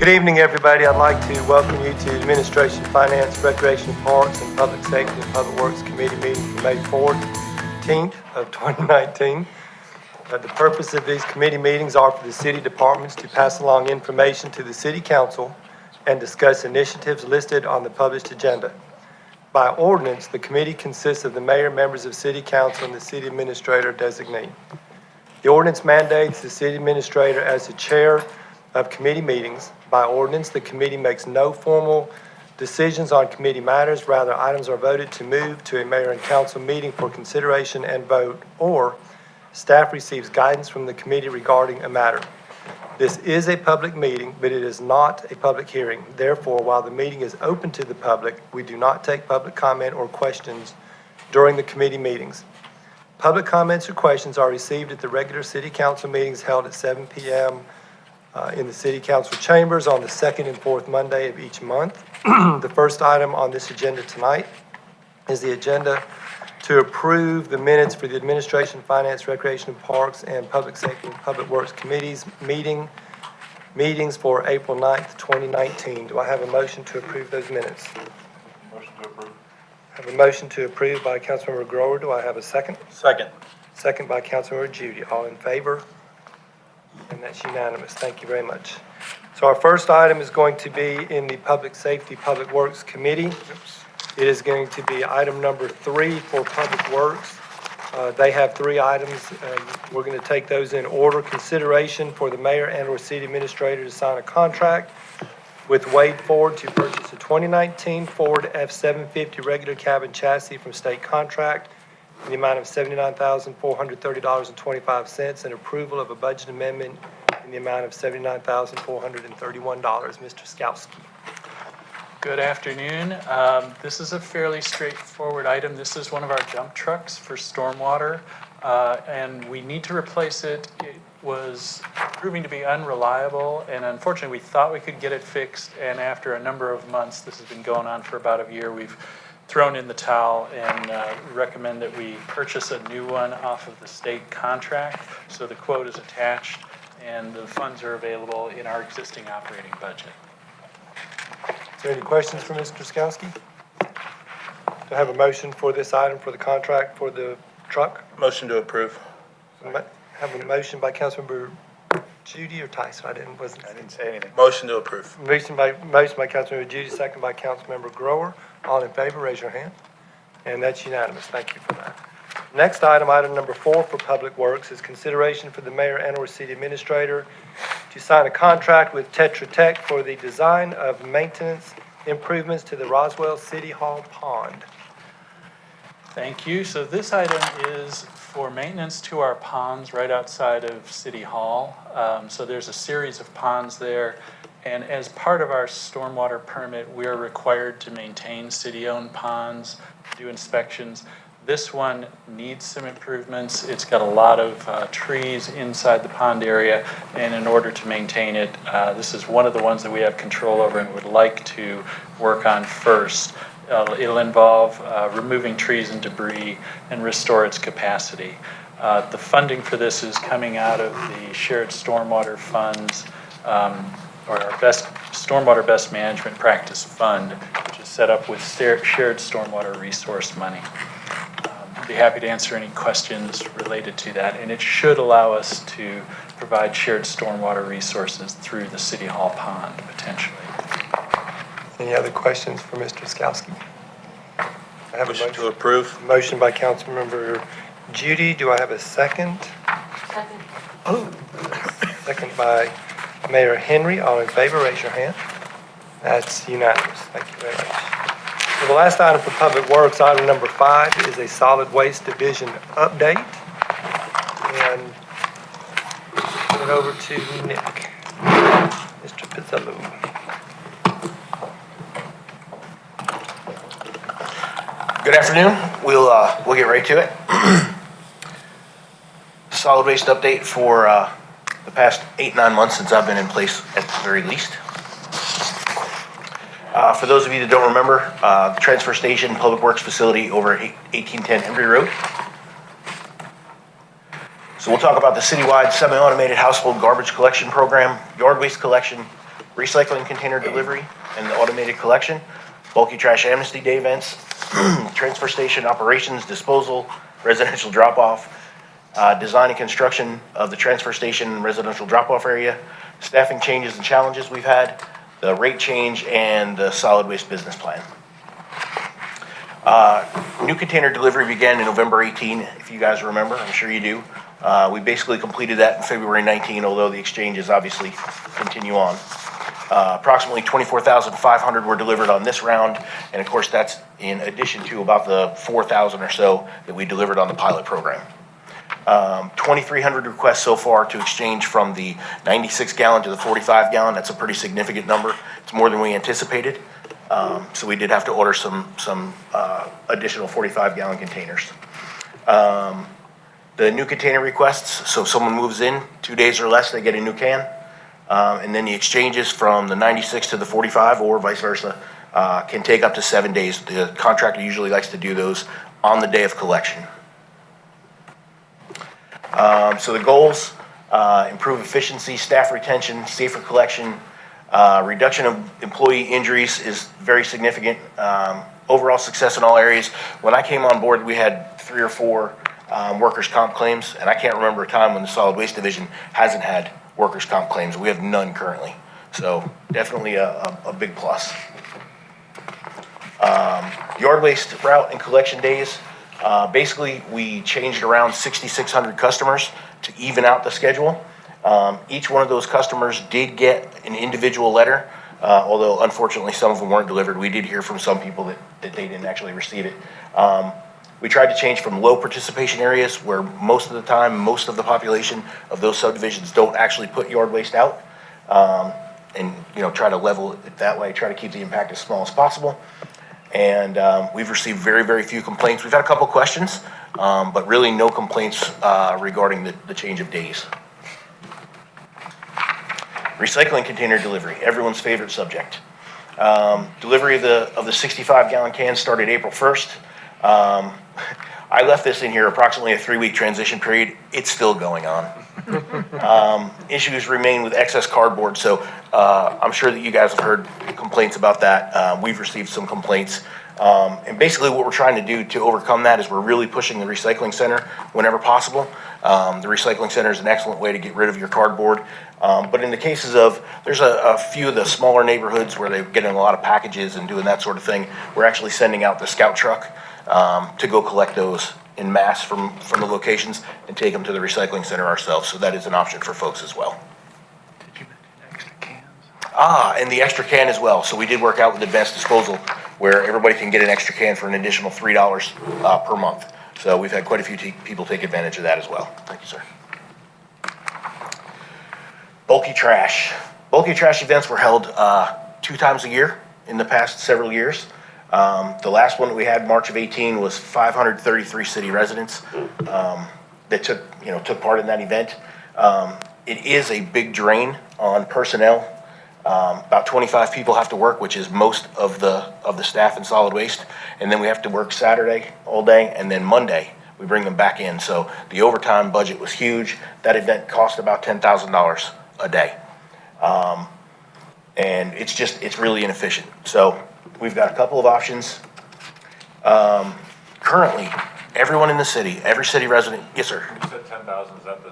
Good evening, everybody. I'd like to welcome you to Administration, Finance, Recreation, Parks, and Public Safety and Public Works Committee meeting for May 14th of 2019. The purpose of these committee meetings are for the city departments to pass along information to the City Council and discuss initiatives listed on the published agenda. By ordinance, the committee consists of the mayor, members of City Council, and the city administrator designee. The ordinance mandates the city administrator as the chair of committee meetings. By ordinance, the committee makes no formal decisions on committee matters. Rather, items are voted to move to a mayor and council meeting for consideration and vote, or staff receives guidance from the committee regarding a matter. This is a public meeting, but it is not a public hearing. Therefore, while the meeting is open to the public, we do not take public comment or questions during the committee meetings. Public comments or questions are received at the regular city council meetings held at 7 p.m. In the City Council chambers on the second and fourth Monday of each month. The first item on this agenda tonight is the agenda to approve the minutes for the Administration, Finance, Recreation, and Parks, and Public Safety and Public Works Committees meetings for April 9th, 2019. Do I have a motion to approve those minutes? Motion to approve. I have a motion to approve by Councilmember Grower. Do I have a second? Second. Second by Councilmember Judy. All in favor? And that's unanimous. Thank you very much. So our first item is going to be in the Public Safety, Public Works Committee. It is going to be item number 3 for Public Works. They have 3 items, and we're going to take those in order. Consideration for the mayor and or city administrator to sign a contract with Wade Ford to purchase a 2019 Ford F-750 regular cabin chassis from state contract in the amount of $79,430.25, and approval of a budget amendment in the amount of $79,431. Mr. Skowski. Good afternoon. This is a fairly straightforward item. This is one of our dump trucks for stormwater, and we need to replace it. It was proving to be unreliable, and unfortunately we thought we could get it fixed, and after a number of months, this has been going on for about a year, we've thrown in the towel and recommend that we purchase a new one off of the state contract. So the quote is attached and the funds are available in our existing operating budget. Is there any questions for Mr. Skowski? Do I have a motion for this item for the contract for the truck? Motion to approve. I have a motion by Councilmember Judy or Tyson? I didn't say anything. Motion to approve. Motion by Councilmember Judy, second by Councilmember Grower. All in favor, raise your hand. And that's unanimous. Thank you for that. Next item, item number 4 for Public Works, is consideration for the mayor and or city administrator to sign a contract with Tetra Tech for the design of maintenance improvements to the Roswell City Hall pond. Thank you. So this item is for maintenance to our ponds right outside of City Hall. So there's a series of ponds there. And as part of our stormwater permit, we are required to maintain city-owned ponds, do inspections. This one needs some improvements. It's got a lot of trees inside the pond area, and in order to maintain it, this is one of the ones that we have control over and would like to work on first. It'll involve removing trees and debris and restore its capacity. The funding for this is coming out of the shared stormwater funds, or our stormwater best management practice fund, which is set up with shared stormwater resource money. I'd be happy to answer any questions related to that, and it should allow us to provide shared stormwater resources through the City Hall pond, potentially. Any other questions for Mr. Skowski? I have Motion a motion to approve. Motion by Councilmember Judy. Do I have a second? Second. Oh. Second by Mayor Henry. All in favor, raise your hand. That's unanimous. Thank you very much. So the last item for Public Works, item number 5, is a solid waste division update. And turn it over to Nick. Mr. Pizzello. Good afternoon. We'll get right to it. Solid waste update for the past 8-9 months since I've been in place at the very least. For those of you that don't remember, the transfer station public works facility over 1810 Embry Road. So we'll talk about the citywide semi-automated household garbage collection program, yard waste collection, recycling container delivery and the automated collection, bulky trash amnesty day events, transfer station operations, disposal, residential drop-off, design and construction of the transfer station and residential drop-off area, staffing changes and challenges we've had, the rate change, and the solid waste business plan. New container delivery began in November 18, if you guys remember. I'm sure you do. We basically completed that in February 19, although the exchanges obviously continue on. Approximately 24,500 were delivered on this round, and of course that's in addition to about the 4,000 or so that we delivered on the pilot program. 2,300 requests so far to exchange from the 96 gallon to the 45 gallon. That's a pretty significant number. It's more than we anticipated. So we did have to order some additional 45 gallon containers. The new container requests, so if someone moves in 2 days or less, they get a new can. And then the exchanges from the 96 to the 45 or vice versa can take up to 7 days. The contractor usually likes to do those on the day of collection. So the goals, improve efficiency, staff retention, safer collection, reduction of employee injuries is very significant. Overall success in all areas. When I came on board, we had 3 or 4 workers' comp claims, and I can't remember a time when the solid waste division hasn't had workers' comp claims. We have none currently. So definitely a big plus. Yard waste route and collection days. Basically, we changed around 6,600 customers to even out the schedule. Each one of those customers did get an individual letter, although unfortunately some of them weren't delivered. We did hear from some people that they didn't actually receive it. We tried to change from low participation areas where most of the time, most of the population of those subdivisions don't actually put yard waste out, and try to level it that way, try to keep the impact as small as possible. And we've received very, very few complaints. We've had a couple questions, but really no complaints regarding the change of days. Recycling container delivery, everyone's favorite subject. Delivery of the 65 gallon cans started April 1st. I left this in here approximately a 3-week transition period. It's still going on. Issues remain with excess cardboard, so I'm sure that you guys have heard complaints about that. We've received some complaints. And basically what we're trying to do to overcome that is we're really pushing the recycling center whenever possible. The recycling center is an excellent way to get rid of your cardboard. But in the cases of, there's a few of the smaller neighborhoods where they're getting a lot of packages and doing that sort of thing, we're actually sending out the scout truck to go collect those in mass from the locations and take them to the recycling center ourselves. So that is an option for folks as well. Did you mention extra cans? And the extra can as well. So we did work out with advanced disposal where everybody can get an extra can for an additional $3 per month. So we've had quite a few people take advantage of that as well. Thank you, sir. Bulky trash. Bulky trash events were held 2 times a year in the past several years. The last one that we had, March of 18, was 533 city residents that took part in that event. It is a big drain on personnel. About 25 people have to work, which is most of the staff in solid waste. And then we have to work Saturday all day, and then Monday we bring them back in. So the overtime budget was huge. That event cost about $10,000 a day. And it's really inefficient. So we've got a couple of options. Currently, everyone in the city, every city resident, yes, sir. You said 10,000, is that the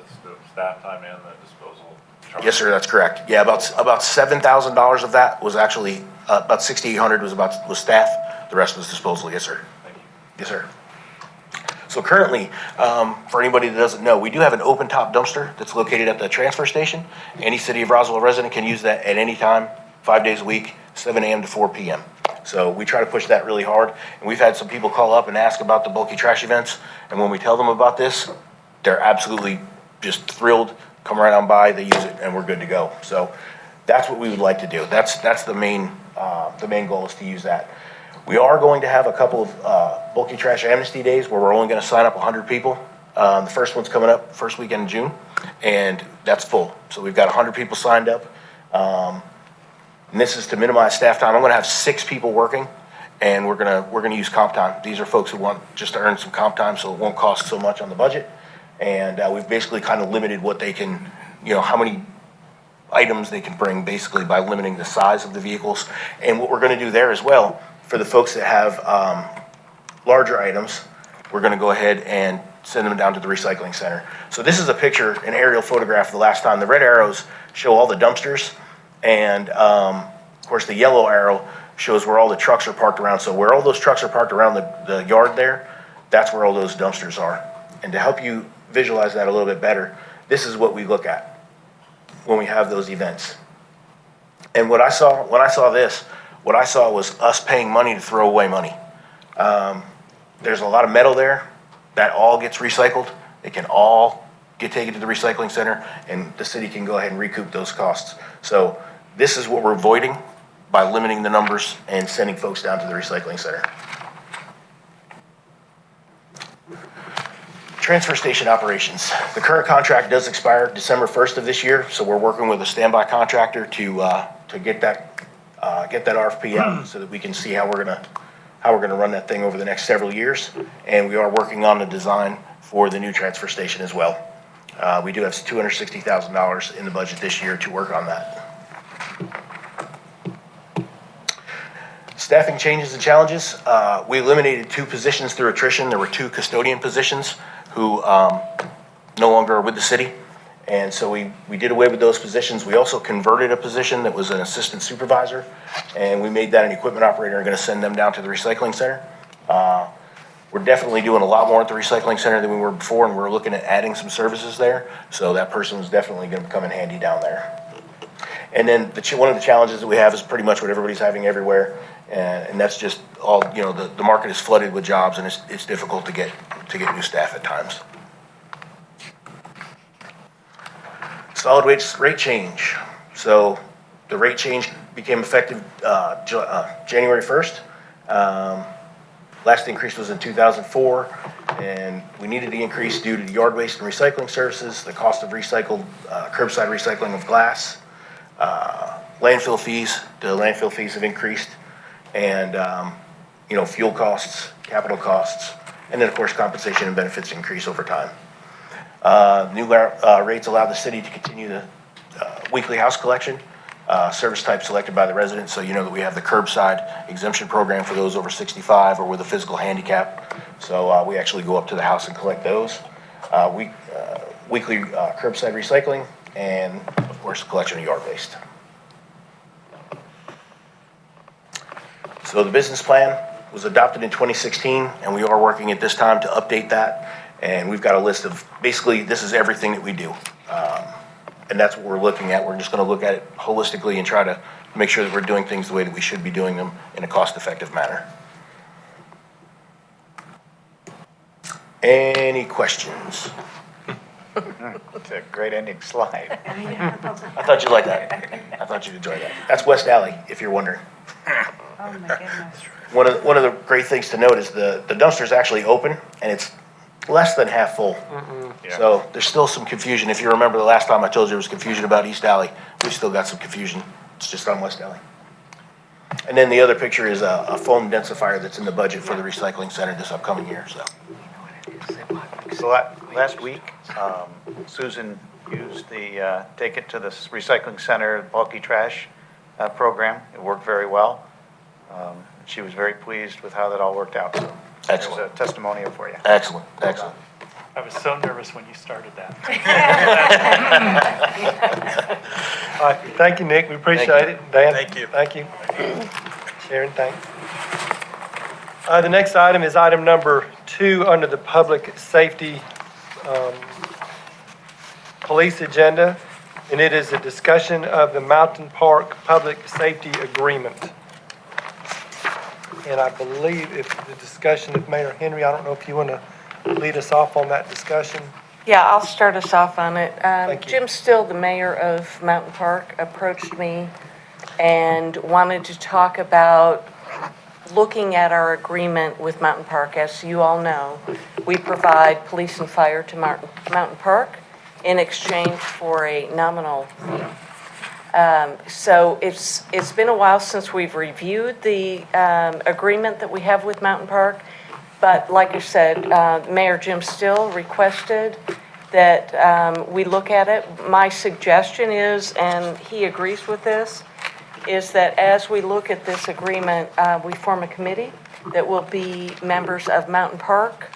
staff time and the disposal charge? Yes, sir, that's correct. Yeah, about $7,000 of that was actually, about 6,800 was staff. The rest was disposal. Yes, sir. Thank you. Yes, sir. So currently, for anybody that doesn't know, we do have an open top dumpster that's located at the transfer station. Any City of Roswell resident can use that at any time, 5 days a week, 7 a.m. to 4 p.m. So we try to push that really hard. And we've had some people call up and ask about the bulky trash events. And when we tell them about this, they're absolutely just thrilled, come right on by, they use it, and we're good to go. So that's what we would like to do. That's the main goal is to use that. We are going to have a couple of bulky trash amnesty days where we're only going to sign up 100 people. The first one's coming up first weekend in June, and that's full. So we've got 100 people signed up. And this is to minimize staff time. I'm going to have 6 people working, and we're going to use comp time. These are folks who want just to earn some comp time, so it won't cost so much on the budget. And we've basically kind of limited what they can, how many items they can bring, basically by limiting the size of the vehicles. And what we're going to do there as well, for the folks that have larger items, we're going to go ahead and send them down to the recycling center. So this is a picture, an aerial photograph of the last time. The red arrows show all the dumpsters, and of course the yellow arrow shows where all the trucks are parked around. So where all those trucks are parked around the yard there, that's where all those dumpsters are. And to help you visualize that a little bit better, this is what we look at when we have those events. And what I saw, when I saw this, what I saw was us paying money to throw away money. There's a lot of metal there that all gets recycled. It can all get taken to the recycling center, and the city can go ahead and recoup those costs. So this is what we're avoiding by limiting the numbers and sending folks down to the recycling center. Transfer station operations. The current contract does expire December 1st of this year, so we're working with a standby contractor to get that RFP out so that we can see how we're gonna run that thing over the next several years. And we are working on the design for the new transfer station as well. We do have $260,000 in the budget this year to work on that. Staffing changes and challenges. We eliminated 2 positions through attrition. There were 2 custodian positions who no longer are with the city. And so we did away with those positions. We also converted a position that was an assistant supervisor, and we made that an equipment operator and going to send them down to the recycling center. We're definitely doing a lot more at the recycling center than we were before, and we're looking at adding some services there. So that person is definitely going to come in handy down there. And then one of the challenges that we have is pretty much what everybody's having everywhere, and that's just all, the market is flooded with jobs, and it's difficult to get new staff at times. Solid waste rate change. So the rate change became effective January 1st. Last increase was in 2004, and we needed the increase due to the yard waste and recycling services, the cost of recycled curbside recycling of glass, landfill fees. The landfill fees have increased, and fuel costs, capital costs, and then of course compensation and benefits increase over time. New rates allow the city to continue the weekly house collection, service type selected by the residents. So you know that we have the curbside exemption program for those over 65 or with a physical handicap. So we actually go up to the house and collect those. Weekly curbside recycling, and of course collection of yard waste. So the business plan was adopted in 2016, and we are working at this time to update that. And we've got a list of, basically, this is everything that we do. And that's what we're looking at. We're just going to look at it holistically and try to make sure that we're doing things the way that we should be doing them in a cost-effective manner. Any questions? It's a great ending slide. I thought you'd like that. I thought you'd enjoy that. That's West Alley, if you're wondering. Oh, my goodness. One of the great things to note is the dumpster's actually open, and it's less than half full. Yeah. So there's still some confusion. If you remember the last time I told you there was confusion about East Alley, we've still got some confusion. It's just on West Alley. And then the other picture is a foam densifier that's in the budget for the recycling center this upcoming year. So last week, Susan used the Take It to the Recycling Center bulky trash program. It worked very well. She was very pleased with how that all worked out. So Excellent. there's a testimonial for you. Excellent, excellent. I was so nervous when you started that. All right, thank you, Nick, we appreciate it. Dan? Thank you. Thank you. Sharon, thanks. The next item is item number 2 under the public safety police agenda, and it is a discussion of the Mountain Park Public Safety Agreement. And I believe if the discussion of Mayor Henry, I don't know if you want to lead us off on that discussion. Yeah, I'll start us off on it. Thank you. Jim Still, the mayor of Mountain Park, approached me and wanted to talk about looking at our agreement with Mountain Park. As you all know, we provide police and fire to Mountain Park in exchange for a nominal fee. So it's been a while since we've reviewed the agreement that we have with Mountain Park, but like I said, Mayor Jim Still requested that we look at it. My suggestion is, and he agrees with this, is that as we look at this agreement, we form a committee that will be members of Mountain Park,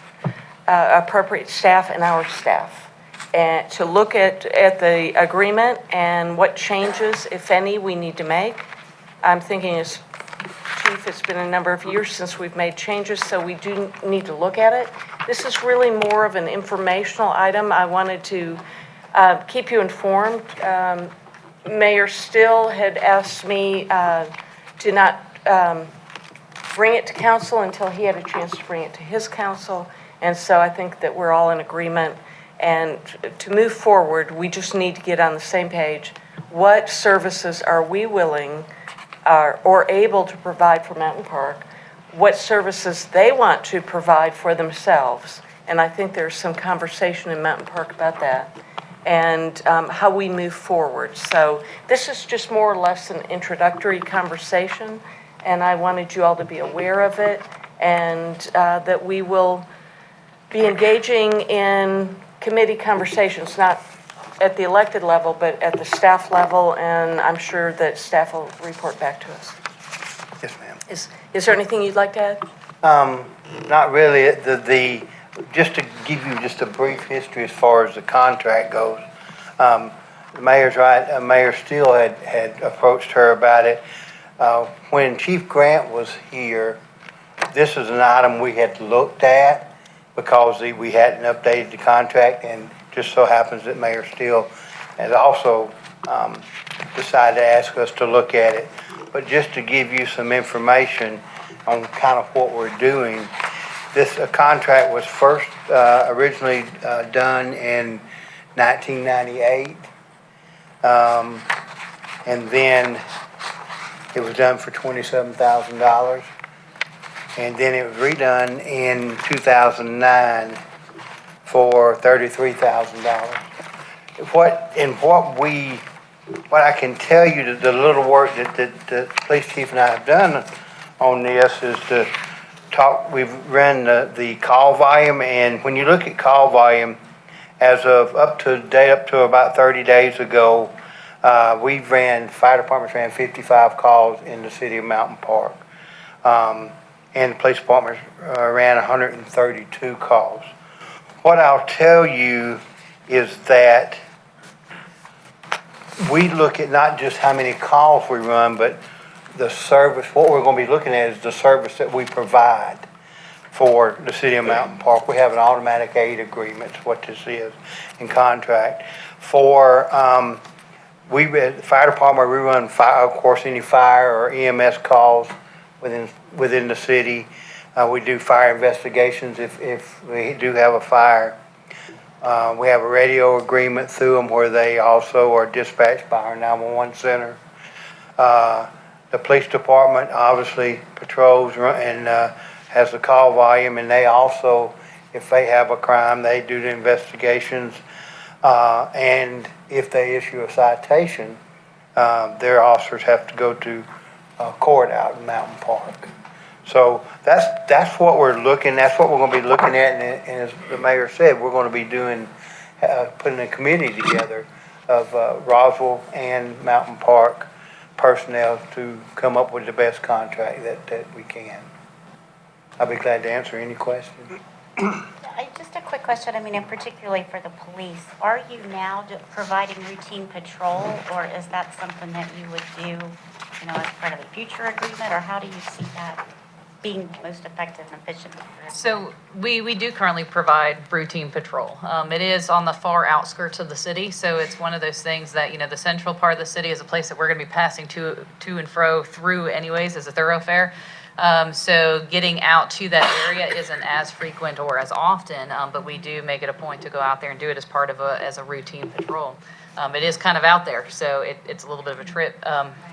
appropriate staff, and our staff, and to look at the agreement and what changes, if any, we need to make. I'm thinking as Chief, it's been a number of years since we've made changes, so we do need to look at it. This is really more of an informational item. I wanted to keep you informed. Mayor Still had asked me to not bring it to council until he had a chance to bring it to his council, and so I think that we're all in agreement. And to move forward, we just need to get on the same page. What services are we willing or able to provide for Mountain Park? What services they want to provide for themselves? And I think there's some conversation in Mountain Park about that, and how we move forward. So this is just more or less an introductory conversation, and I wanted you all to be aware of it, and that we will be engaging in committee conversations, not at the elected level, but at the staff level, and I'm sure that staff will report back to us. Yes, ma'am. Is there anything you'd like to add? Not really. Just to give you just a brief history as far as the contract goes. The mayor's right. Mayor Steele had approached her about it. When Chief Grant was here, this is an item we had looked at because we hadn't updated the contract, and just so happens that Mayor Steele has also decided to ask us to look at it. But just to give you some information on kind of what we're doing, this contract was first originally done in 1998, and then it was done for $27,000, and then it was redone in 2009 for $33,000. What I can tell you, the little work that the police chief and I have done on this is to talk. We've run the call volume, and when you look at call volume, as of up to about 30 days ago, fire departments ran 55 calls in the city of Mountain Park, and the police department ran 132 calls. What I'll tell you is that we look at not just how many calls we run, but the service. What we're going to be looking at is the service that we provide for the city of Mountain Park. We have an automatic aid agreement, what this is, in contract. For the fire department, we run of course, any fire or EMS calls within the city. We do fire investigations if we do have a fire. We have a radio agreement through them where they also are dispatched by our 911 center. The police department obviously patrols and has the call volume, and they also, if they have a crime, they do the investigations. And if they issue a citation, their officers have to go to court out in Mountain Park. So that's what we're looking. That's what we're going to be looking at. And as the mayor said, we're going to be doing putting a committee together of Roswell and Mountain Park personnel to come up with the best contract that we can. I'll be glad to answer any questions. Just a quick question, I mean, and particularly for the police, are you now providing routine patrol, or is that something that you would do, as part of a future agreement, or how do you see that being most effective and efficient? So we do currently provide routine patrol. It is on the far outskirts of the city, so it's one of those things that, the central part of the city is a place that we're going to be passing to and fro through anyways as a thoroughfare. So getting out to that area isn't as frequent or as often, but we do make it a point to go out there and do it as part of a routine patrol. It is kind of out there, so it's a little bit of a trip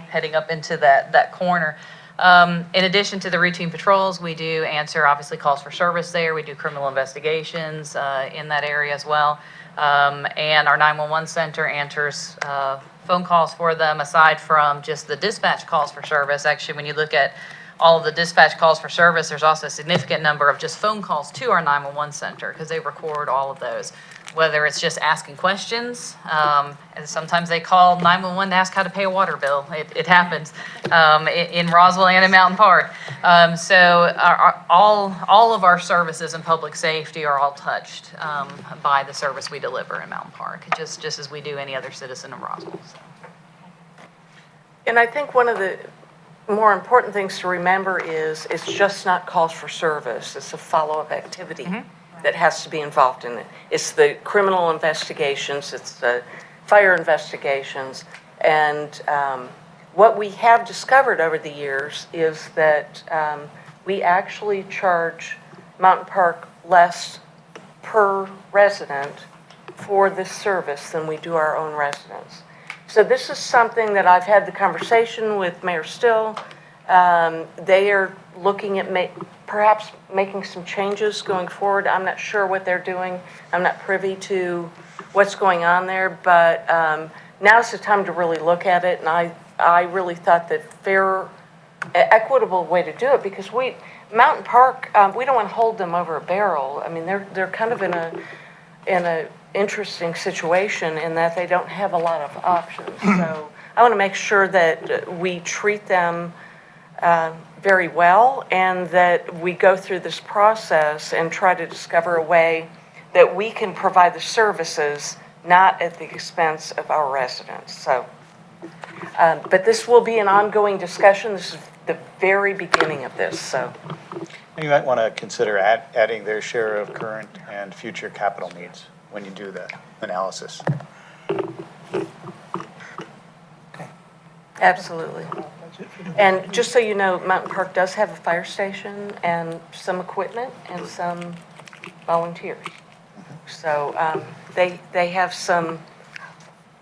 heading up into that corner. In addition to the routine patrols, we do answer obviously calls for service there. We do criminal investigations in that area as well. And our 911 center answers phone calls for them aside from just the dispatch calls for service. Actually, when you look at all of the dispatch calls for service, there's also a significant number of just phone calls to our 911 center because they record all of those. Whether it's just asking questions, and sometimes they call 911 to ask how to pay a water bill. It happens in Roswell and in Mountain Park. So all of our services in public safety are all touched by the service we deliver in Mountain Park, just as we do any other citizen of Roswell. So. And I think one of the more important things to remember is it's just not calls for service. It's a follow-up activity that has to be involved in it. It's the criminal investigations, it's the fire investigations, and what we have discovered over the years is that we actually charge Mountain Park less per resident for this service than we do our own residents. So this is something that I've had the conversation with Mayor Still. They are looking at perhaps making some changes going forward. I'm not sure what they're doing. I'm not privy to what's going on there, but now's the time to really look at it. And I really thought that fair, equitable way to do it, because Mountain Park, we don't want to hold them over a barrel. I mean, they're kind of in a interesting situation in that they don't have a lot of options. So I want to make sure that we treat them very well, and that we go through this process and try to discover a way that we can provide the services not at the expense of our residents. So, but this will be an ongoing discussion. This is the very beginning of this. So, You might want to consider adding their share of current and future capital needs when you do the analysis. absolutely. And just so you know, Mountain Park does have a fire station and some equipment and some volunteers. So they have some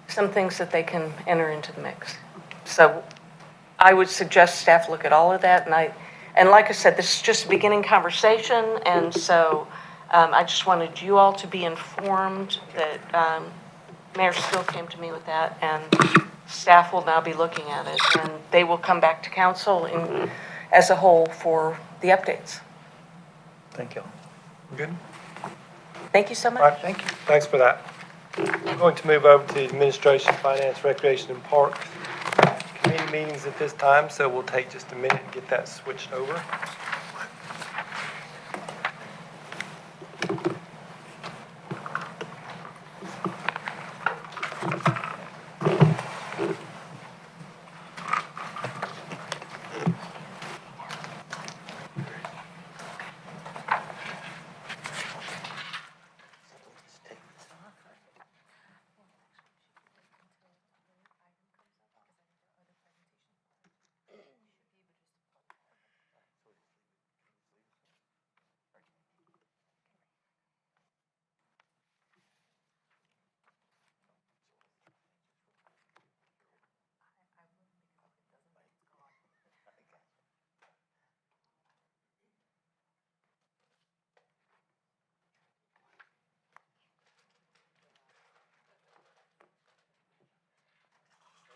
things that they can enter into the mix. So I would suggest staff look at all of that. And like I said, this is just a beginning conversation, and so I just wanted you all to be informed that Mayor Still came to me with that, and staff will now be looking at it, and they will come back to council as a whole for the updates. Thank you. Good? Thank you so All right, much. thank you. Thanks for that. I'm going to move over to Administration, Finance, Recreation, and Parks committee meetings at this time, so we'll take just a minute and get that switched over.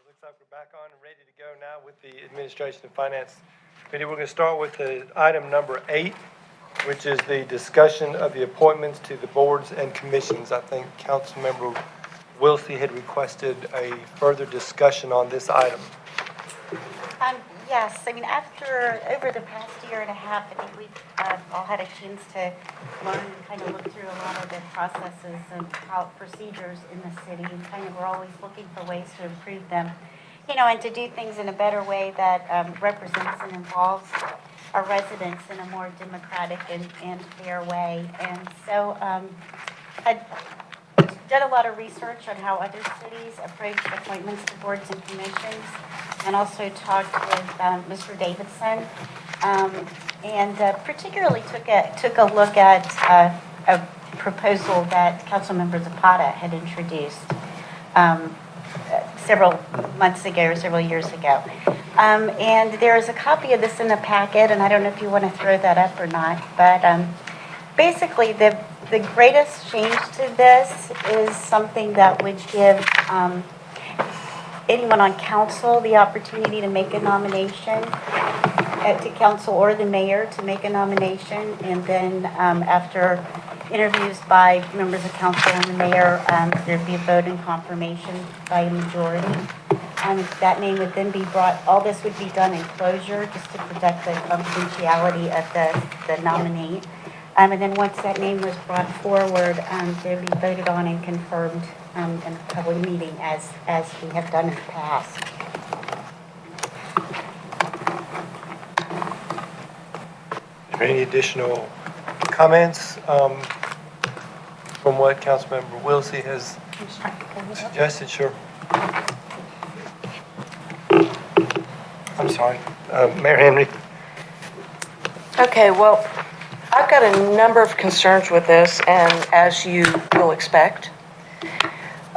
Looks like we're back on and ready to go now with the Administration and Finance Committee. We're going to start with the item number 8, which is the discussion of the appointments to the boards and commissions. I think Councilmember Wilsey had requested a further discussion on this item. Yes, I mean, over the past year and a half, I think we've all had a chance to learn and kind of look through a lot of the processes and how procedures in the city, and kind of we're always looking for ways to improve them, and to do things in a better way that represents and involves our residents in a more democratic and fair way. And so I did a lot of research on how other cities approach appointments to boards and commissions, and also talked with Mr. Davidson, and particularly took a look at a proposal that Councilmember Zapata had introduced several months ago or several years ago. And there is a copy of this in the packet, and I don't know if you want to throw that up or not, but basically the greatest change to this is something that would give anyone on council the opportunity to make a nomination to council or the mayor to make a nomination, and then after interviews by members of council and the mayor, there'd be a vote and confirmation by a majority. That name would then be brought, all this would be done in closure just to protect the confidentiality of the nominee. And then once that name was brought forward, they would be voted on and confirmed in a public meeting as we have done in the past. Are there any additional comments from what Councilmember Wilsey has I'm just trying to pull it up. suggested? Sure. I'm sorry, Mayor Henry. Okay, well, I've got a number of concerns with this, and as you will expect,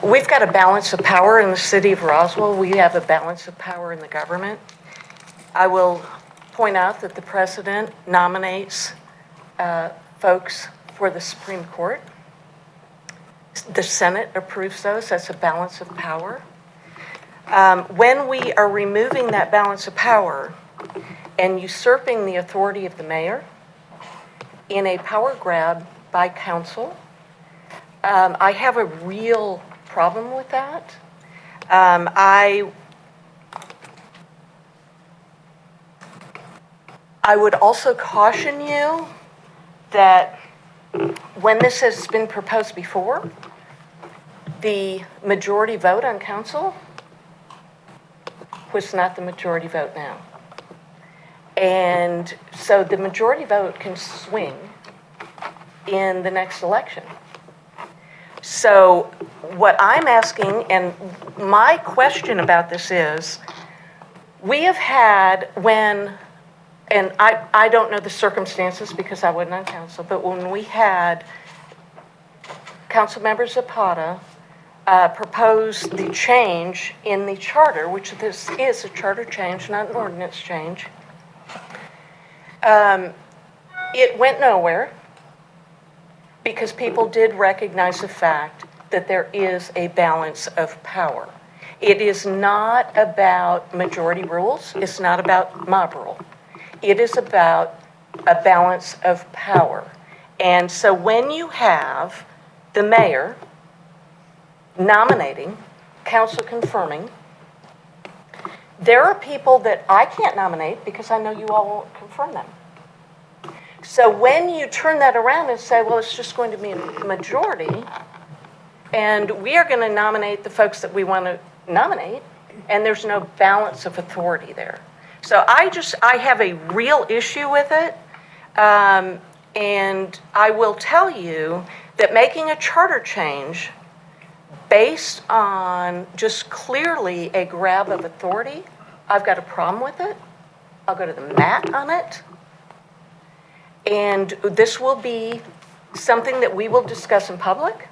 we've got a balance of power in the city of Roswell. We have a balance of power in the government. I will point out that the president nominates folks for the Supreme Court. The Senate approves those. That's a balance of power. When we are removing that balance of power and usurping the authority of the mayor in a power grab by council, I have a real problem with that. I would also caution you that when this has been proposed before, the majority vote on council was not the majority vote now. And so the majority vote can swing in the next election. So what I'm asking, and my question about this is, we have had when, and I don't know the circumstances because I wasn't on council, but when we had Councilmember Zapata propose the change in the charter, which this is a charter change, not an ordinance change, it went nowhere because people did recognize the fact that there is a balance of power. It is not about majority rules. It's not about mob rule. It is about a balance of power. And so when you have the mayor nominating, council confirming, there are people that I can't nominate because I know you all won't confirm them. So when you turn that around and say, well, it's just going to be a majority, and we are going to nominate the folks that we want to nominate, and there's no balance of authority there. So I have a real issue with it, and I will tell you that making a charter change based on just clearly a grab of authority, I've got a problem with it. I'll go to the mat on it. And this will be something that we will discuss in public.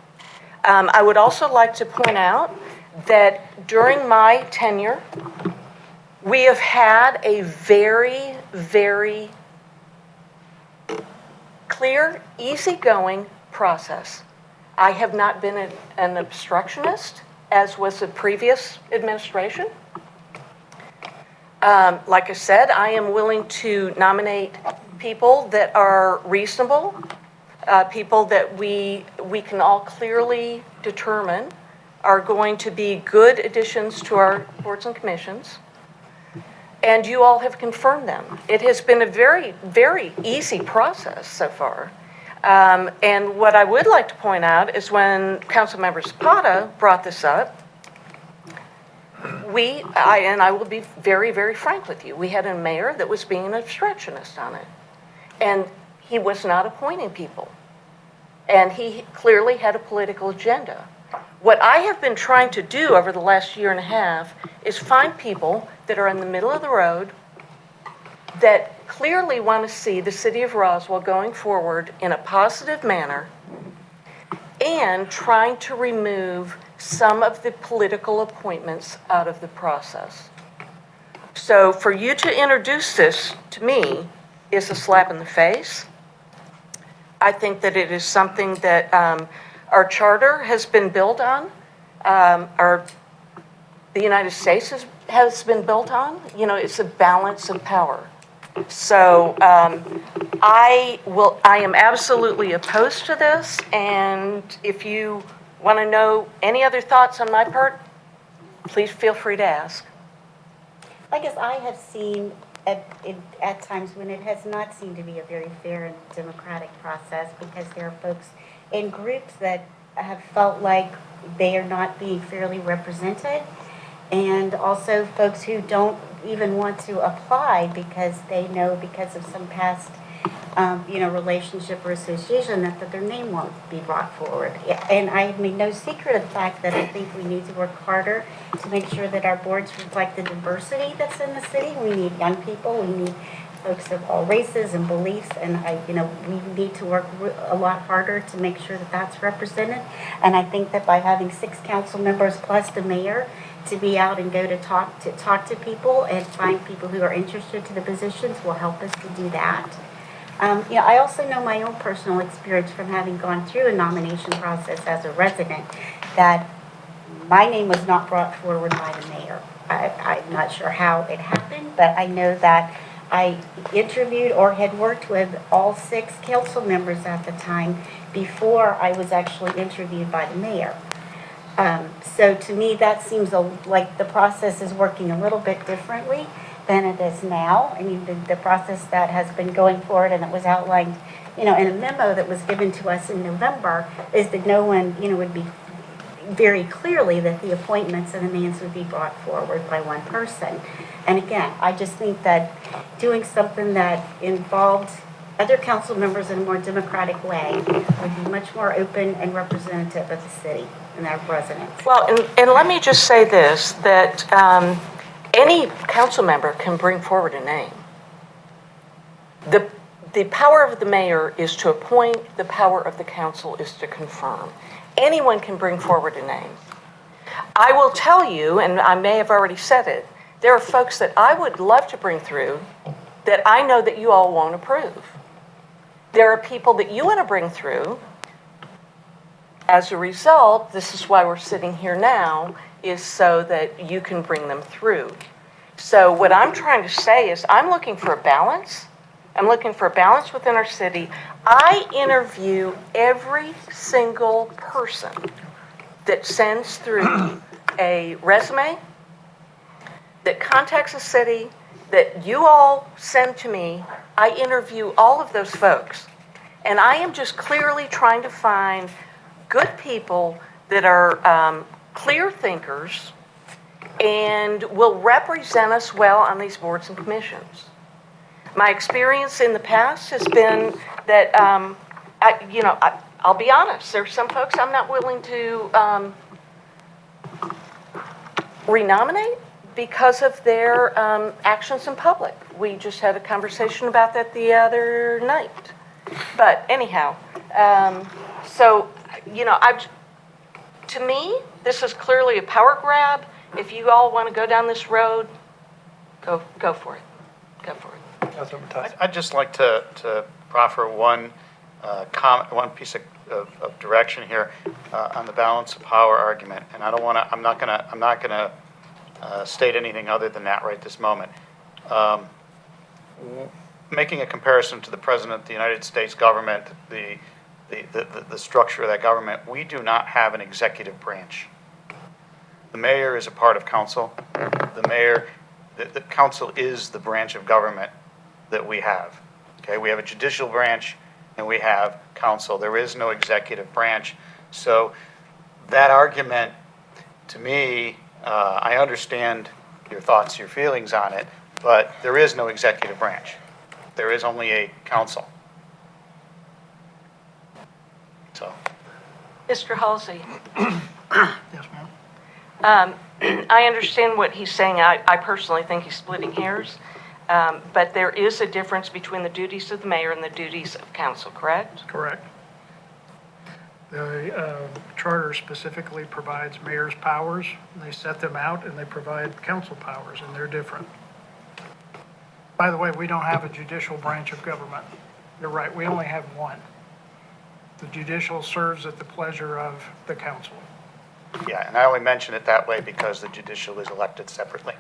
I would also like to point out that during my tenure, we have had a very, very clear, easygoing process. I have not been an obstructionist, as was the previous administration. Like I said, I am willing to nominate people that are reasonable, people that we can all clearly determine are going to be good additions to our boards and commissions. And you all have confirmed them. It has been a very, very easy process so far. And what I would like to point out is when Councilmember Zapata brought this up, and I will be very, very frank with you, we had a mayor that was being an obstructionist on it. And he was not appointing people. And he clearly had a political agenda. What I have been trying to do over the last year and a half is find people that are in the middle of the road that clearly want to see the city of Roswell going forward in a positive manner and trying to remove some of the political appointments out of the process. So for you to introduce this to me is a slap in the face. I think that it is something that our charter has been built on, the United States has been built on. You know, it's a balance of power. So I am absolutely opposed to this, and if you want to know any other thoughts on my part, please feel free to ask. I guess I have seen at times when it has not seemed to be a very fair and democratic process because there are folks in groups that have felt like they are not being fairly represented, and also folks who don't even want to apply because they know because of some past relationship or association that their name won't be brought forward. And I made no secret of the fact that I think we need to work harder to make sure that our boards reflect the diversity that's in the city. We need young people, we need folks of all races and beliefs, and we need to work a lot harder to make sure that that's represented. And I think that by having 6 council members plus the mayor to be out and go to talk to people and find people who are interested to the positions will help us to do that. I also know my own personal experience from having gone through a nomination process as a resident that my name was not brought forward by the mayor. I'm not sure how it happened, but I know that I interviewed or had worked with all 6 council members at the time before I was actually interviewed by the mayor. So to me, that seems like the process is working a little bit differently than it is now. I mean, the process that has been going forward and it was outlined, in a memo that was given to us in November is that no one, would be very clearly that the appointments and the names would be brought forward by one person. And again, I just think that doing something that involved other council members in a more democratic way would be much more open and representative of the city and our residents. Well, and let me just say this, that any council member can bring forward a name. The power of the mayor is to appoint, the power of the council is to confirm. Anyone can bring forward a name. I will tell you, and I may have already said it, there are folks that I would love to bring through that I know that you all won't approve. There are people that you want to bring through. As a result, this is why we're sitting here now, is so that you can bring them through. So what I'm trying to say is I'm looking for a balance. I'm looking for a balance within our city. I interview every single person that sends through a resume, that contacts the city, that you all send to me. I interview all of those folks. And I am just clearly trying to find good people that are clear thinkers and will represent us well on these boards and commissions. My experience in the past has been that, I'll be honest, there's some folks I'm not willing to renominate because of their actions in public. We just had a conversation about that the other night. But anyhow, to me, this is clearly a power grab. If you all want to go down this road, go for it. Go for it. I'd just like to proffer one comment, one piece of direction here on the balance of power argument, and I'm not gonna state anything other than that right this moment. Making a comparison to the President of the United States government, the structure of that government, we do not have an executive branch. The mayor is a part of council. The council is the branch of government that we have. Okay, we have a judicial branch and we have council. There is no executive branch. So that argument, to me, I understand your thoughts, your feelings on it, but there is no executive branch. There is only a council. So. Mr. Halsey. Yes, ma'am. I understand what he's saying. I personally think he's splitting hairs. But there is a difference between the duties of the mayor and the duties of council, correct? Correct. The charter specifically provides mayor's powers, and they set them out, and they provide council powers, and they're different. By the way, we don't have a judicial branch of government. You're right, we only have one. The judicial serves at the pleasure of the council. Yeah, and I only mention it that way because the judicial is elected separately.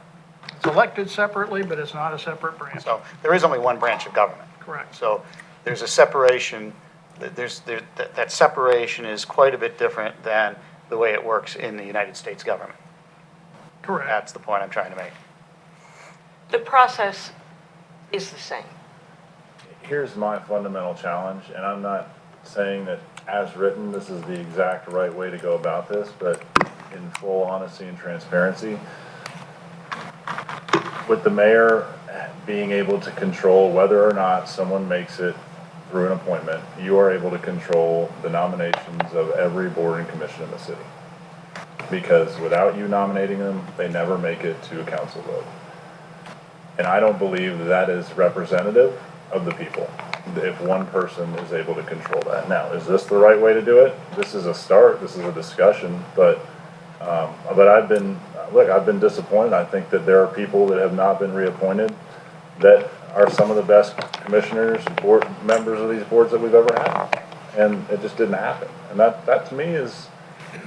It's elected separately, but it's not a separate branch. So there is only one branch of government. Correct. So there's a separation, that separation is quite a bit different than the way it works in the United States government. Correct. That's the point I'm trying to make. The process is the same. Here's my fundamental challenge, and I'm not saying that as written, this is the exact right way to go about this, but in full honesty and transparency, with the mayor being able to control whether or not someone makes it through an appointment, you are able to control the nominations of every board and commission in the city. Because without you nominating them, they never make it to a council vote. And I don't believe that is representative of the people, if one person is able to control that. Now, is this the right way to do it? This is a start, this is a discussion, but I've been disappointed. I think that there are people that have not been reappointed that are some of the best commissioners and board members of these boards that we've ever had. And it just didn't happen. And that to me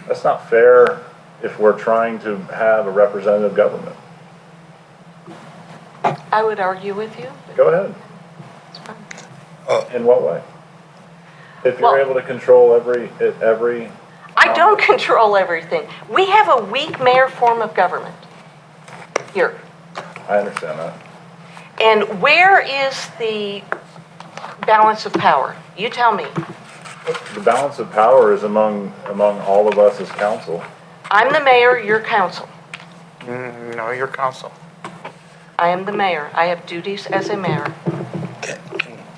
that's not fair if we're trying to have a representative government. I would argue with you. Go ahead. It's fine. In what way? If you're Well- able to control every, I don't control everything. We have a weak mayor form of government here. I understand that. And where is the balance of power? You tell me. The balance of power is among all of us as council. I'm the mayor, you're council. No, your council. I am the mayor. I have duties as a mayor.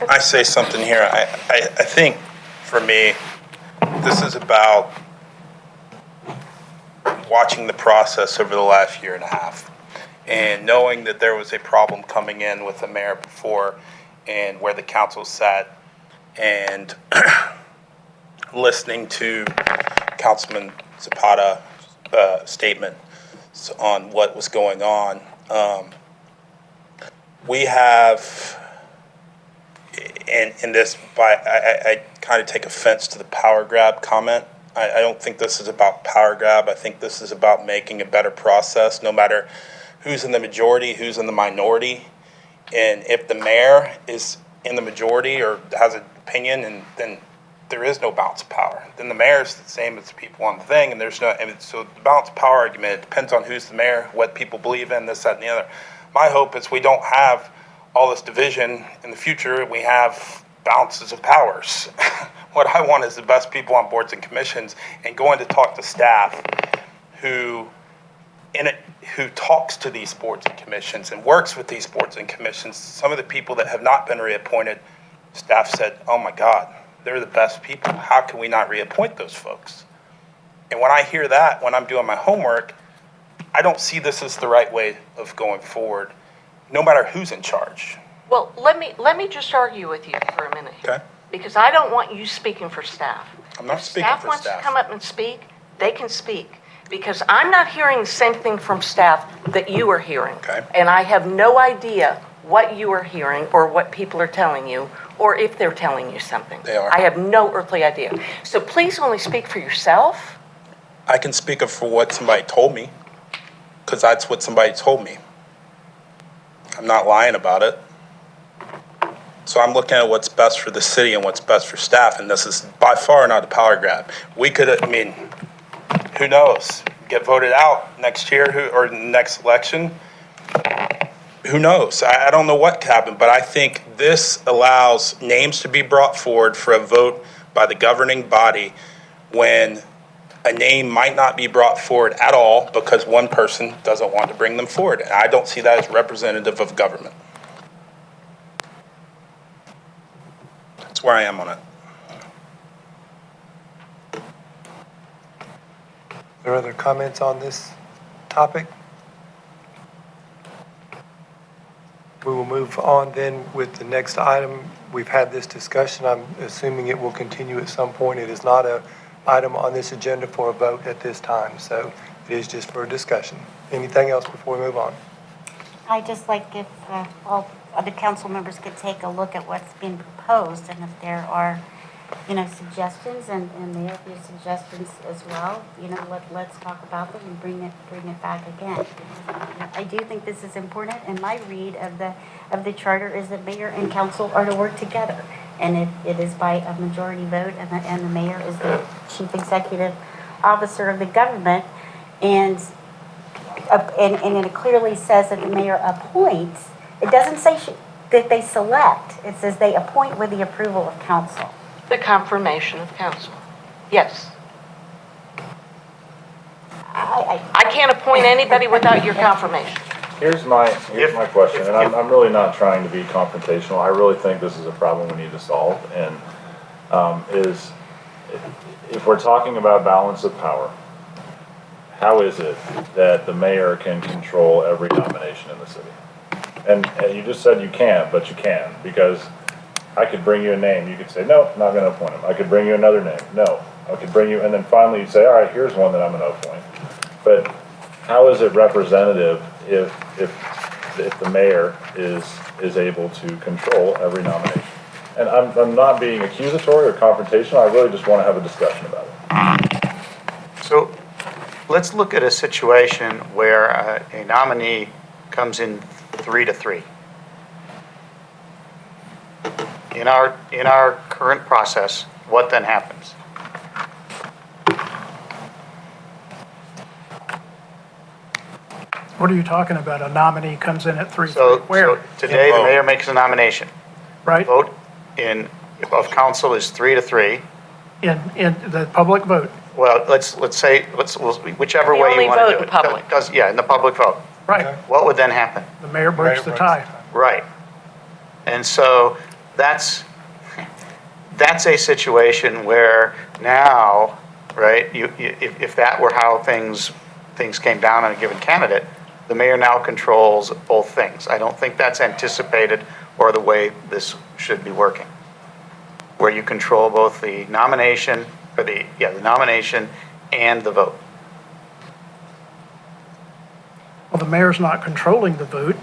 I say something here. I think for me, this is about watching the process over the last year and a half and knowing that there was a problem coming in with the mayor before and where the council sat and listening to Councilman Zapata's statement on what was going on. We have, and this, I kind of take offense to the power grab comment. I don't think this is about power grab. I think this is about making a better process, no matter who's in the majority, who's in the minority. And if the mayor is in the majority or has an opinion, and then there is no balance of power. Then the mayor is the same as the people on the thing, and there's no. And so the balance of power argument, it depends on who's the mayor, what people believe in, this, that, and the other. My hope is we don't have all this division in the future. We have balances of powers. What I want is the best people on boards and commissions, and going to talk to staff who talks to these boards and commissions and works with these boards and commissions. Some of the people that have not been reappointed, staff said, oh my God, they're the best people. How can we not reappoint those folks? And when I hear that, when I'm doing my homework, I don't see this as the right way of going forward, no matter who's in charge. Well, let me just argue with you for a minute here. Okay. Because I don't want you speaking for staff. I'm not If speaking staff for wants to staff. come up and speak, they can speak. Because I'm not hearing the same thing from staff that you are hearing. Okay. And I have no idea what you are hearing or what people are telling you, or if they're telling you something. They are. I have no earthly idea. So please only speak for yourself. I can speak up for what somebody told me, because that's what somebody told me. I'm not lying about it. So I'm looking at what's best for the city and what's best for staff, and this is by far not a power grab. We could, I mean, who knows? Get voted out next year or next election. Who knows? I don't know what could happen, but I think this allows names to be brought forward for a vote by the governing body when a name might not be brought forward at all because one person doesn't want to bring them forward. And I don't see that as representative of government. That's where I am on it. Are there other comments on this topic? We will move on then with the next item. We've had this discussion. I'm assuming it will continue at some point. It is not an item on this agenda for a vote at this time, so it is just for discussion. Anything else before we move on? I'd just like if all other council members could take a look at what's being proposed, and if there are suggestions, and they have your suggestions as well, let's talk about them and bring it back again. I do think this is important, and my read of the charter is that mayor and council are to work together. And it is by a majority vote, and the mayor is the chief executive officer of the government. And it clearly says that the mayor appoints. It doesn't say that they select. It says they appoint with the approval of council. The confirmation of council. Yes. I can't appoint anybody without your confirmation. Here's my question, and I'm really not trying to be confrontational. I really think this is a problem we need to solve, and if we're talking about balance of power, how is it that the mayor can control every nomination in the city? And you just said you can't, but you can, because I could bring you a name, you could say, no, not gonna appoint him. I could bring you another name, no. I could bring you, and then finally you'd say, all right, here's one that I'm gonna appoint. But how is it representative if the mayor is able to control every nomination? And I'm not being accusatory or confrontational, I really just wanna have a discussion about it. So let's look at a situation where a nominee comes in 3-3. In our current process, what then happens? What are you talking about? A nominee comes in at 3-3? So Where? today, the mayor makes a nomination. Right? Vote of council is 3-3. In the public vote. Well, let's say, whichever We way only you want to vote do in it. public. Yeah, in the public vote. Right. What would then happen? The mayor breaks the tie. Right. And so that's a situation where now, right, if that were how things came down on a given candidate, the mayor now controls both things. I don't think that's anticipated or the way this should be working, where you control both the nomination, or the nomination and the vote. Well, the mayor's not controlling the vote.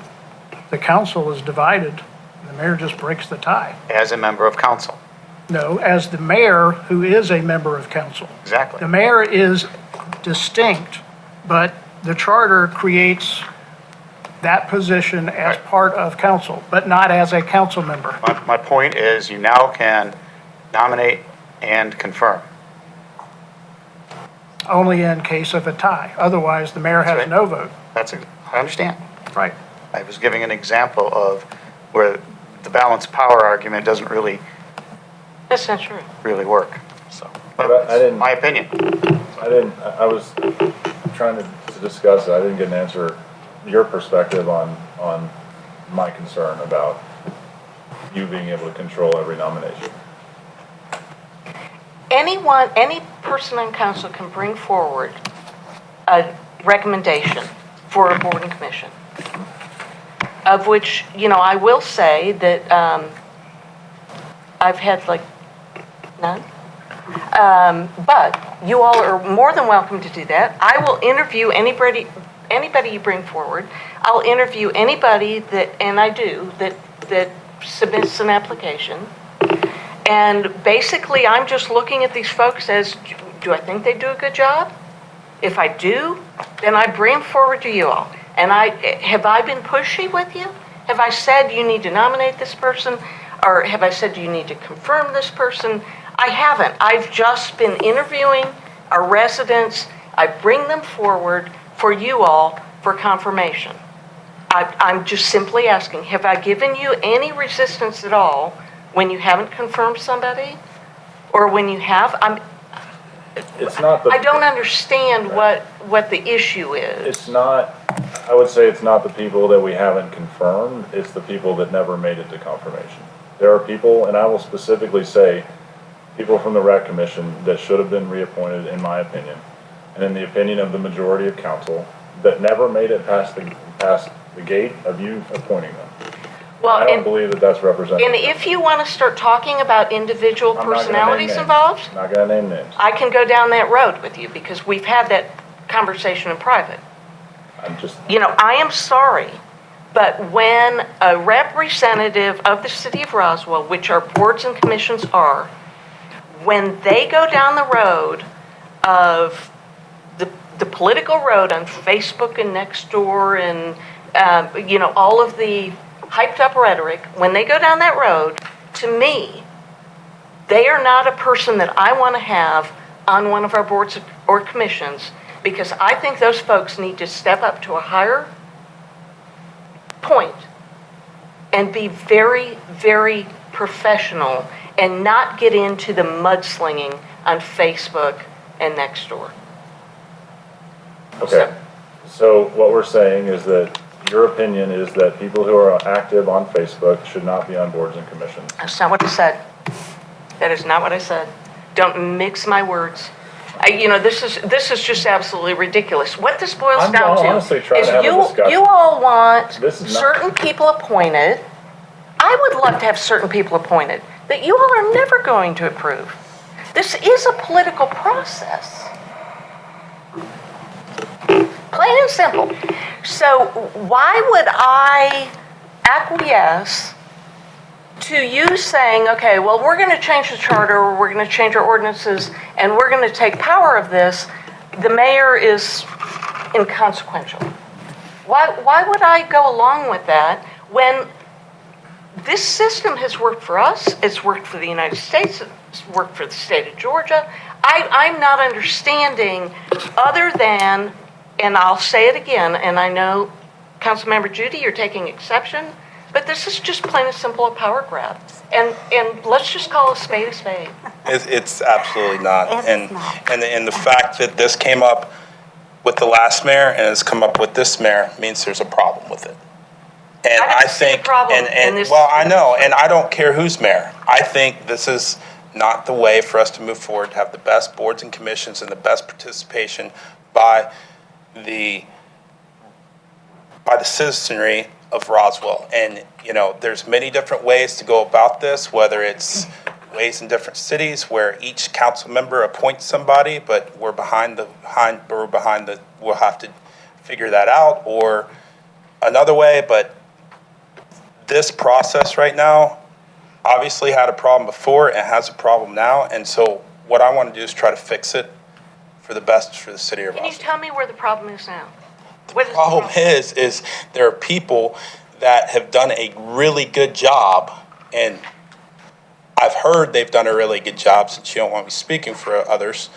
The council is divided. The mayor just breaks the tie. As a member of council. No, as the mayor, who is a member of council. Exactly. The mayor is distinct, but the charter creates that position as Right. part of council, but not as a council member. My point is, you now can nominate and confirm. Only in case of a tie. Otherwise, the mayor That's has right. no vote. I understand. Right. I was giving an example of where the balance of power argument doesn't really That's not true. work, so. But I didn't- My opinion. I was trying to discuss it, I didn't get an answer, your perspective on my concern about you being able to control every nomination. Any person on council can bring forward a recommendation for a board and commission, of which, I will say that I've had like none. But you all are more than welcome to do that. I will interview anybody you bring forward. I'll interview anybody that submits an application. And basically, I'm just looking at these folks as, do I think they do a good job? If I do, then I bring them forward to you all. And have I been pushy with you? Have I said you need to nominate this person? Or have I said you need to confirm this person? I haven't. I've just been interviewing our residents. I bring them forward for you all for confirmation. I'm just simply asking, have I given you any resistance at all when you haven't confirmed somebody? Or when you have? It's not I don't understand what the issue is. It's not, I would say it's not the people that we haven't confirmed, it's the people that never made it to confirmation. There are people, and I will specifically say, people from the Rec Commission that should have been reappointed, in my opinion, and in the opinion of the majority of council, that never made it past the gate of you appointing them. Well, I don't believe that that's representative. And if you want to start talking about individual I'm not gonna name personalities names. involved, Not gonna name names. I can go down that road with you because we've had that conversation in private. I'm just, I am sorry, but when a representative of the city of Roswell, which our boards and commissions are, when they go down the road of the political road on Facebook and Nextdoor and, you know, all of the hyped up rhetoric, when they go down that road, to me, they are not a person that I want to have on one of our boards or commissions, because I think those folks need to step up to a higher point and be very, very professional and not get into the mudslinging on Facebook and Nextdoor. Okay, so what we're saying is that your opinion is that people who are active on Facebook should not be on boards and commissions. That's not what I said. That is not what I said. Don't mix my words. You know, this is just absolutely ridiculous. What this boils I'm down to honestly trying is to have a discussion. you all want This is not- certain people appointed. I would love to have certain people appointed that you all are never going to approve. This is a political process. Plain and simple. So why would I acquiesce to you saying, okay, well, we're going to change the charter, or we're going to change our ordinances, and we're going to take power of this? The mayor is inconsequential. Why would I go along with that when this system has worked for us, it's worked for the United States, it's worked for the state of Georgia? I'm not understanding, other than, and I'll say it again, and I know, Councilmember Judy, you're taking exception, but this is just plain and simple a power grab. And let's just call a spade a spade. It's absolutely not. It's And, not. and the fact that this came up with the last mayor and has come up with this mayor means there's a problem with it. And I don't see a think, problem and, in this- well, I know, and I don't care who's mayor. I think this is not the way for us to move forward, to have the best boards and commissions and the best participation by the citizenry of Roswell. And, you know, there's many different ways to go about this, whether it's ways in different cities where each council member appoints somebody, but we'll have to figure that out, or another way. But this process right now obviously had a problem before and has a problem now. And so what I want to do is try to fix it for the best for the city of Can you Roswell. tell me where the problem is now? The problem is there are people that have done a really good job, and I've heard they've done a really good job, since you don't want me speaking for others,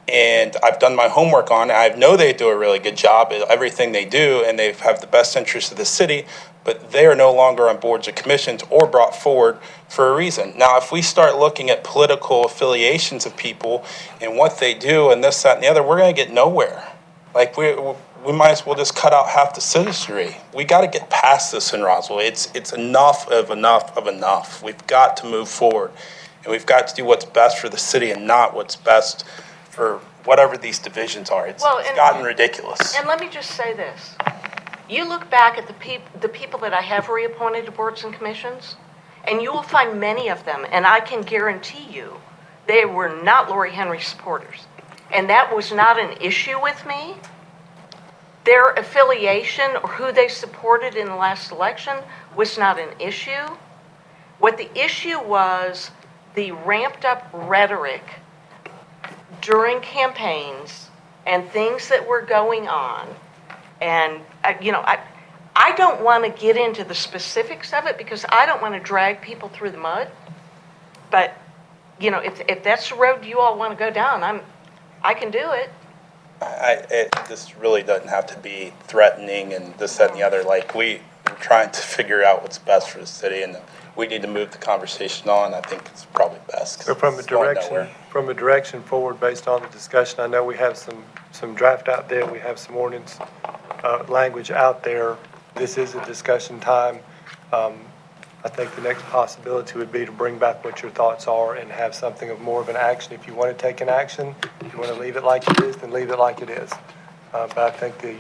and I've done my homework on it. I know they do a really good job at everything they do, and they have the best interest of the city, but they are no longer on boards or commissions or brought forward for a reason. Now, if we start looking at political affiliations of people and what they do and this, that, and the other, we're going to get nowhere. Like, we might as well just cut out half the citizenry. We got to get past this in Roswell. It's enough of enough. We've got to move forward, and we've got to do what's best for the city and not what's best for whatever these divisions are. It's gotten ridiculous. And let me just say this. You look back at the people that I have reappointed to boards and commissions, and you will find many of them, and I can guarantee you, they were not Lori Henry supporters. And that was not an issue with me. Their affiliation or who they supported in the last election was not an issue. What the issue was, the ramped up rhetoric during campaigns and things that were going on. And, you know, I don't want to get into the specifics of it because I don't want to drag people through the mud. But, you know, if that's the road you all want to go down, I can do it. This really doesn't have to be threatening and this, that, and the other. Like, we're trying to figure out what's best for the city, and we need to move the conversation on. I think it's probably best. 'Cause So from a it's going direction, nowhere. forward based on the discussion, I know we have some draft out there, we have some ordinance language out there. This is a discussion time. I think the next possibility would be to bring back what your thoughts are and have something of more of an action. If you want to take an action, if you want to leave it like it is, then leave it like it is. But I think the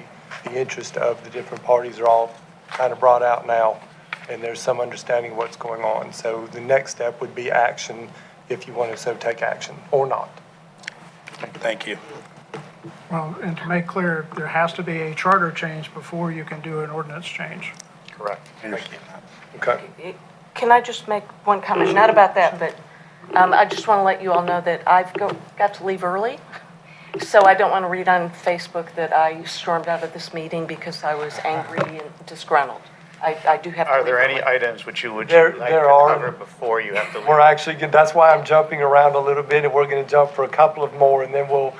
interest of the different parties are all kind of brought out now, and there's some understanding of what's going on. So the next step would be action, if you want to so take action, or not. Thank you. Well, and to make clear, there has to be a charter change before you can do an ordinance change. Correct. I understand that. Okay. Can I just make one comment? Not about that, but I just want to let you all know that I've got to leave early, so I don't want to read on Facebook that I stormed out of this meeting because I was angry and disgruntled. I do have to leave Are there any early. items which you would There- like there to are. cover before you have to leave? We're actually, that's why I'm jumping around a little bit, and we're going to jump for a couple of more, and then we'll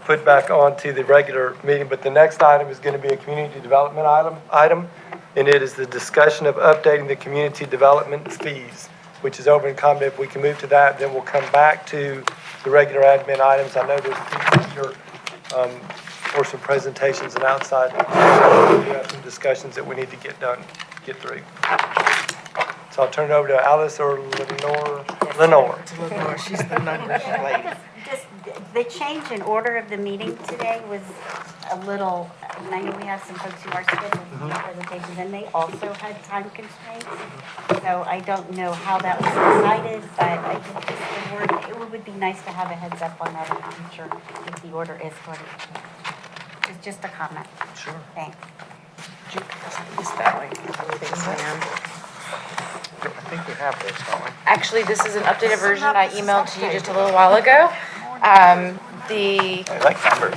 put back on to the regular meeting. But the next item is going to be a community development item, and it is the discussion of updating the community development fees, which is over in comment. If we can move to that, then we'll come back to the regular admin items. I know there's people here for some presentations and outside. We have some discussions that we need to get through. So I'll turn it over to Alice or Lenore. She's the numbers lady. Just, the change in order of the meeting today was a little, and I know we have some folks who are scheduled to do presentations, and they also had time constraints. So I don't know how that was decided, but I think just the word, it would be nice to have a heads up on that in the future if the order is going to change. It's just a comment. Sure. Thanks. It's that way. Thanks, ma'am. I think we have this, don't we? Actually, this is an updated version I emailed to you just a little while ago. The I like numbers.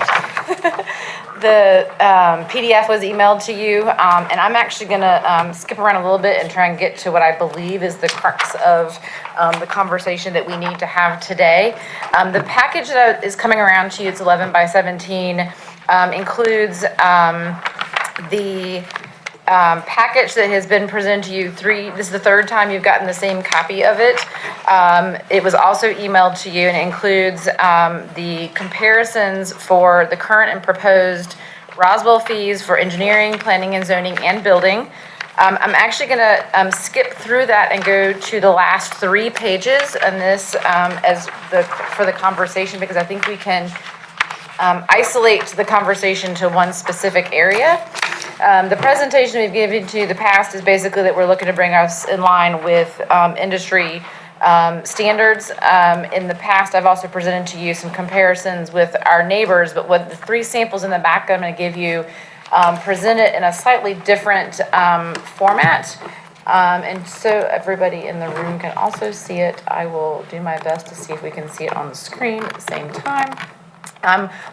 The PDF was emailed to you, and I'm actually going to skip around a little bit and try and get to what I believe is the crux of the conversation that we need to have today. The package that is coming around to you, it's 11 by 17, includes the package that has been presented to you this is the third time you've gotten the same copy of it. It was also emailed to you and includes the comparisons for the current and proposed Roswell fees for engineering, planning and zoning, and building. I'm actually going to skip through that and go to the last 3 pages on this for the conversation, because I think we can isolate the conversation to one specific area. The presentation we've given to you the past is basically that we're looking to bring us in line with industry standards. In the past, I've also presented to you some comparisons with our neighbors, but what the 3 samples in the back I'm going to give you present it in a slightly different format. And so everybody in the room can also see it. I will do my best to see if we can see it on the screen at the same time.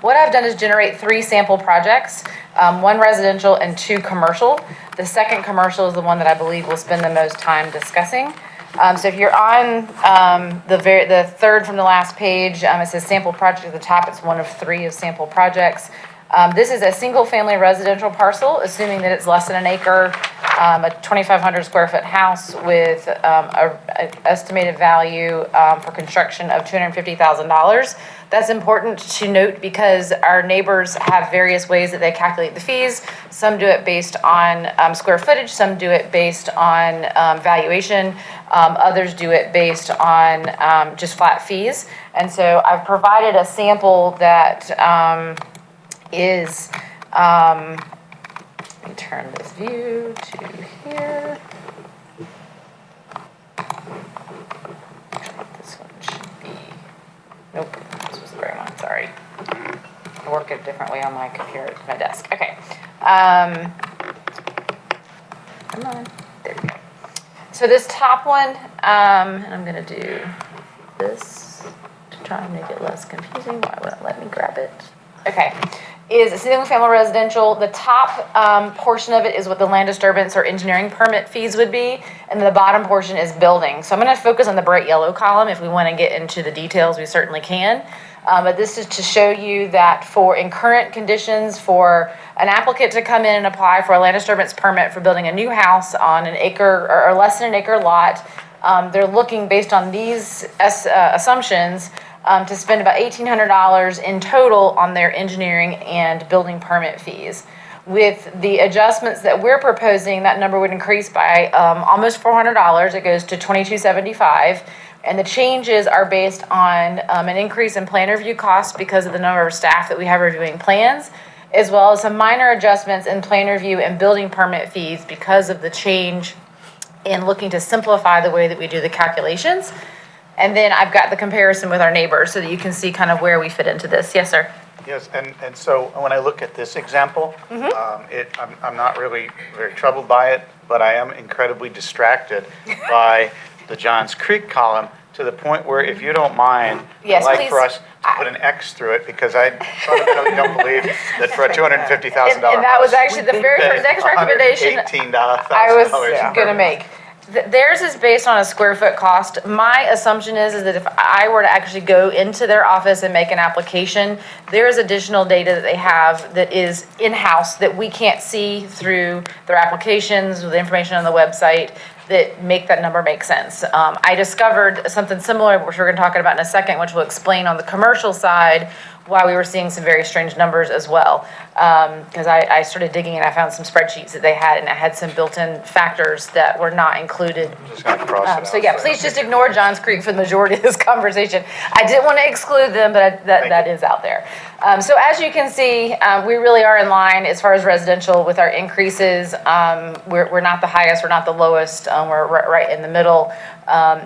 What I've done is generate 3 sample projects, 1 residential and 2 commercial. The second commercial is the one that I believe we'll spend the most time discussing. So if you're on the third from the last page, it says sample project at the top. It's 1 of 3 of sample projects. This is a single-family residential parcel, assuming that it's less than an acre, a 2,500 square foot house with an estimated value for construction of $250,000. That's important to note because our neighbors have various ways that they calculate the fees. Some do it based on square footage, some do it based on valuation, others do it based on just flat fees. And so I've provided a sample that is, let me turn this view to here. This one should be, nope, this was the right one, sorry. I work a different way on my computer at my desk. Okay. Come on, there we go. So this top one, and I'm gonna do this to try and make it less confusing. Why wouldn't it let me grab it? Okay, is a single-family residential. The top portion of it is what the land disturbance or engineering permit fees would be, and the bottom portion is building. So I'm going to focus on the bright yellow column. If we want to get into the details, we certainly can. But this is to show you that in current conditions, for an applicant to come in and apply for a land disturbance permit for building a new house on an acre or less than an acre lot, they're looking, based on these assumptions, to spend about $1,800 in total on their engineering and building permit fees. With the adjustments that we're proposing, that number would increase by almost $400. It goes to $2,275. And the changes are based on an increase in plan review costs because of the number of staff that we have reviewing plans, as well as some minor adjustments in plan review and building permit fees because of the change in looking to simplify the way that we do the calculations. And then I've got the comparison with our neighbors so that you can see kind of where we fit into this. Yes, sir. Yes, and so when I look at this example, I'm not really very troubled by it, but I am incredibly distracted by the Johns Creek column to the point where, if you don't mind, Yes, I'd like for please. us to put an X through it, because I fundamentally don't believe that for a $250,000 And that was house, actually the very first next recommendation $118,000 I was per gonna make. Theirs is based on a square foot cost. My assumption is that if I were to actually go into their office and make an application, there is additional data that they have that is in-house that we can't see through their applications, with the information on the website, that make that number make sense. I discovered something similar, which we're gonna talk about in a second, which will explain on the commercial side why we were seeing some very strange numbers as well. Because I started digging and I found some spreadsheets that they had, and it had some built-in factors that were not included. Just gonna cross it out. So yeah, please just ignore Johns Creek for the majority of this conversation. I didn't want to exclude them, but that is out there. So as you can see, we really are in line as far as residential with our increases. We're not the highest, we're not the lowest, we're right in the middle.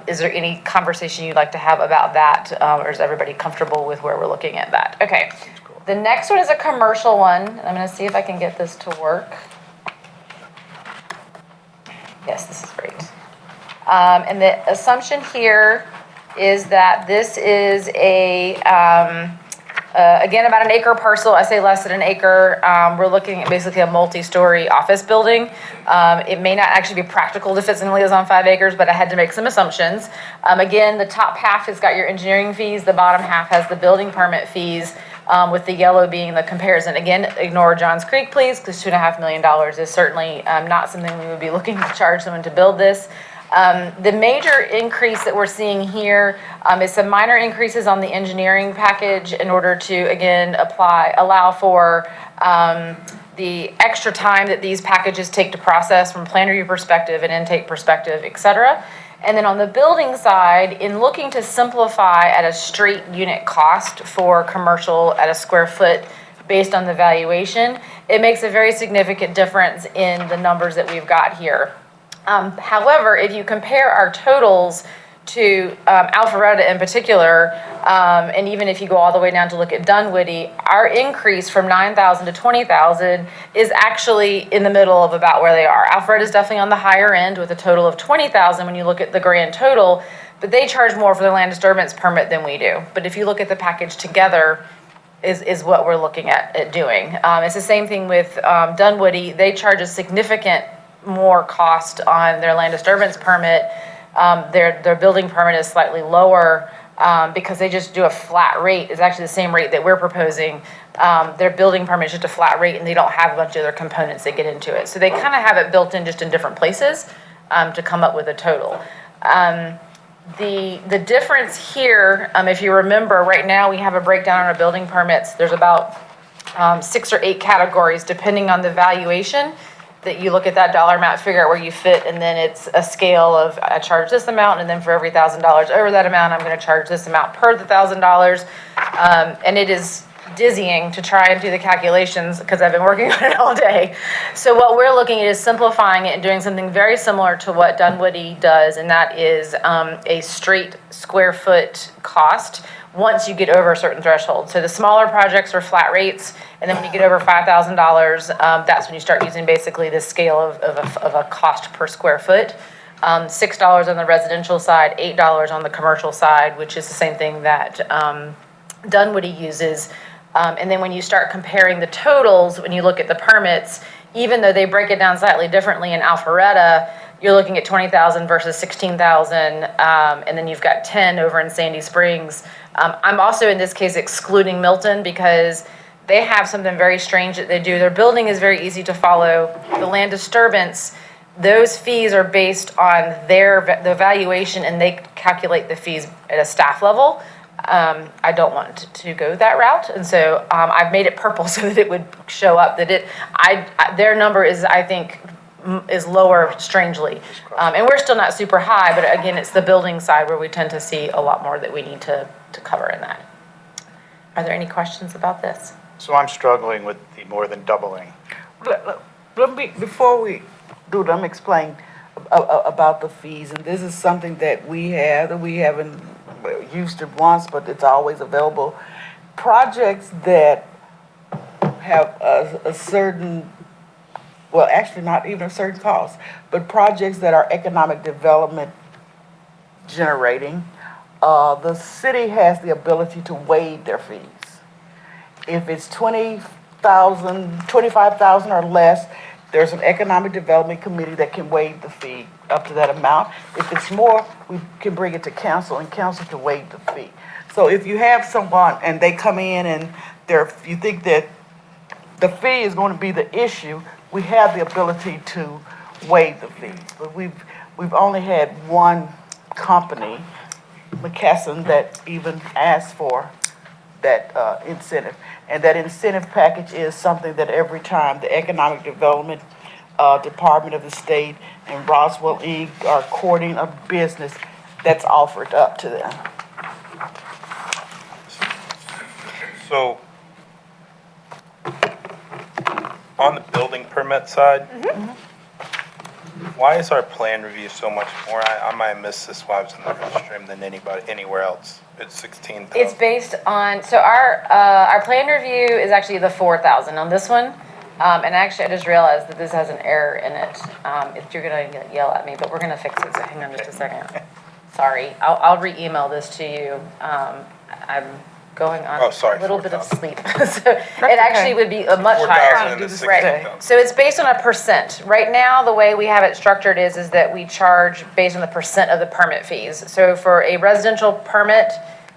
Is there any conversation you'd like to have about that, or is everybody comfortable with where we're looking at that? Okay. The next one is a commercial one. I'm going to see if I can get this to work. Yes, this is great. And the assumption here is that this is again, about an acre parcel. I say less than an acre. We're looking at basically a multi-story office building. It may not actually be practical to fit some is on 5 acres, but I had to make some assumptions. Again, the top half has got your engineering fees. The bottom half has the building permit fees, with the yellow being the comparison. Again, ignore Johns Creek, please, because $2.5 million is certainly not something we would be looking to charge someone to build this. The major increase that we're seeing here is some minor increases on the engineering package in order to, again, allow for the extra time that these packages take to process from plan review perspective and intake perspective, et cetera. And then on the building side, in looking to simplify at a straight unit cost for commercial at a square foot based on the valuation, it makes a very significant difference in the numbers that we've got here. However, if you compare our totals to Alpharetta in particular, and even if you go all the way down to look at Dunwoody, our increase from 9,000 to 20,000 is actually in the middle of about where they are. Alpharetta is definitely on the higher end with a total of 20,000 when you look at the grand total, but they charge more for their land disturbance permit than we do. But if you look at the package together, is what we're looking at doing. It's the same thing with Dunwoody. They charge a significant more cost on their land disturbance permit. Their building permit is slightly lower because they just do a flat rate. It's actually the same rate that we're proposing. Their building permit is just a flat rate, and they don't have a bunch of other components that get into it. So they kind of have it built in just in different places to come up with a total. The difference here, if you remember, right now we have a breakdown on our building permits. There's about 6 or 8 categories depending on the valuation that you look at that dollar amount, figure out where you fit, and then it's a scale of I charge this amount, and then for every $1,000 over that amount, I'm going to charge this amount per the $1,000. And it is dizzying to try and do the calculations because I've been working on it all day. So what we're looking at is simplifying it and doing something very similar to what Dunwoody does, and that is a straight square foot cost once you get over a certain threshold. So the smaller projects are flat rates, and then when you get over $5,000, that's when you start using basically this scale of a cost per square foot. $6 on the residential side, $8 on the commercial side, which is the same thing that Dunwoody uses. And then when you start comparing the totals, when you look at the permits, even though they break it down slightly differently in Alpharetta, you're looking at 20,000 versus 16,000, and then you've got 10 over in Sandy Springs. I'm also in this case excluding Milton because they have something very strange that they do. Their building is very easy to follow. The land disturbance, those fees are based on the valuation, and they calculate the fees at a staff level. I don't want to go that route, and so I've made it purple so that it would show up that their number is, I think, is lower strangely, and we're still not super high, but again, it's the building side where we tend to see a lot more that we need to cover in that. Are there any questions about this? So I'm struggling with the more than doubling. Let me, before we do, let me explain about the fees, and this is something that we haven't used it once, but it's always available. Projects that have a certain, well, actually not even a certain cost, but projects that are economic development generating the city has the ability to waive their fees. If it's 25,000 or less, there's an economic development committee that can waive the fee up to that amount. If it's more, we can bring it to council and council can waive the fee. So if you have someone and they come in and you think that the fee is going to be the issue, we have the ability to waive the fees. But we've only had one company, McKesson, that even asked for that incentive. And that incentive package is something that every time the Economic Development Department of the state and Roswell Inc. are courting a business, that's offered up to them. So, on the building permit side, why is our plan review so much more? I might have missed this while I was in the stream than anywhere else. It's 16,000. It's based on, so our plan review is actually the 4,000 on this one. And actually, I just realized that this has an error in it. If you're gonna yell at me, but we're gonna fix it, so hang on just a second. Sorry, I'll re-email this to you. I'm going on a little bit of sleep. So it actually would be a much higher. 4,000 Right. So it's based on a percent. Right now, the way we have it structured is that we charge based on the percent of the permit fees. So for a residential permit,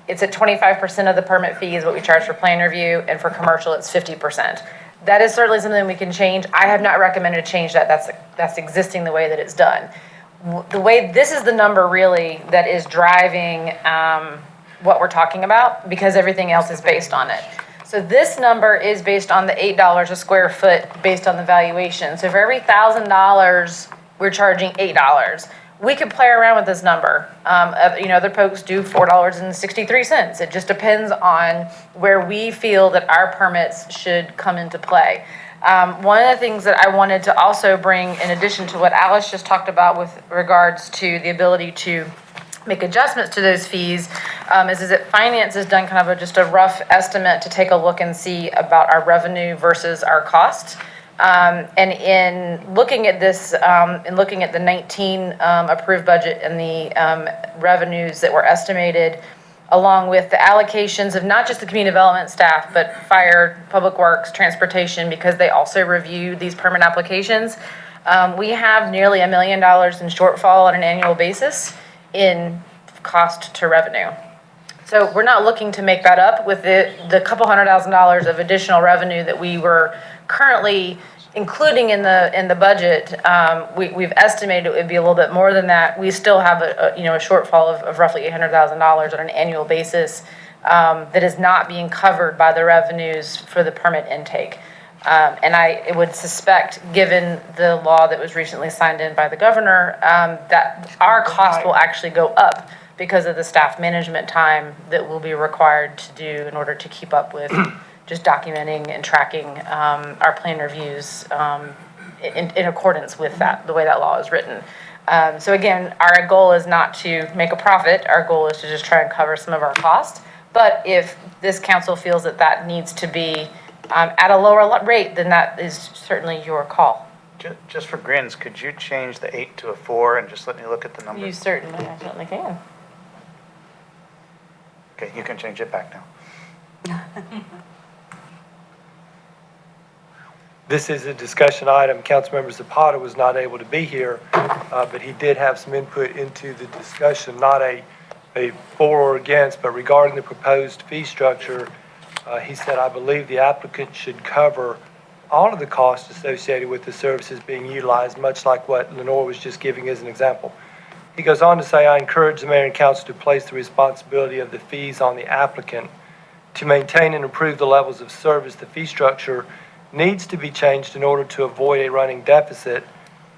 it's at 25% of the permit fee is what we charge for plan review, and for commercial, it's 50%. That is certainly something we can change. I have not recommended to change that. That's existing the way that it's done. The way, this is the number really that is driving what we're talking about, because everything else is based on it. So this number is based on the $8 a square foot based on the valuation. So for every $1,000, we're charging $8. We could play around with this number. Other folks do $4.63. It just depends on where we feel that our permits should come into play. One of the things that I wanted to also bring, in addition to what Alice just talked about with regards to the ability to make adjustments to those fees, is that finance has done kind of just a rough estimate to take a look and see about our revenue versus our costs. And in looking at this, in looking at the 19 approved budget and the revenues that were estimated, along with the allocations of not just the community development staff, but fire, public works, transportation, because they also review these permit applications, we have nearly $1 million in shortfall on an annual basis in cost to revenue. So we're not looking to make that up with the couple $100,000 of additional revenue that we were currently including in the budget. We've estimated it would be a little bit more than that. We still have a shortfall of roughly $800,000 on an annual basis that is not being covered by the revenues for the permit intake. And I would suspect, given the law that was recently signed in by the governor, that our cost will actually go up because of the staff management time that will be required to do in order to keep up with just documenting and tracking our plan reviews in accordance with that, the way that law is written. So again, our goal is not to make a profit. Our goal is to just try and cover some of our costs. But if this council feels that that needs to be at a lower rate, then that is certainly your call. Just for grins, could you change the 8 to a 4 and just let me look at the number? I certainly can. Okay, you can change it back now. This is a discussion item. Councilmember Zapata was not able to be here, but he did have some input into the discussion, not a for or against, but regarding the proposed fee structure. He said, I believe the applicant should cover all of the costs associated with the services being utilized, much like what Lenore was just giving as an example. He goes on to say, I encourage the mayor and council to place the responsibility of the fees on the applicant. To maintain and improve the levels of service, the fee structure needs to be changed in order to avoid a running deficit.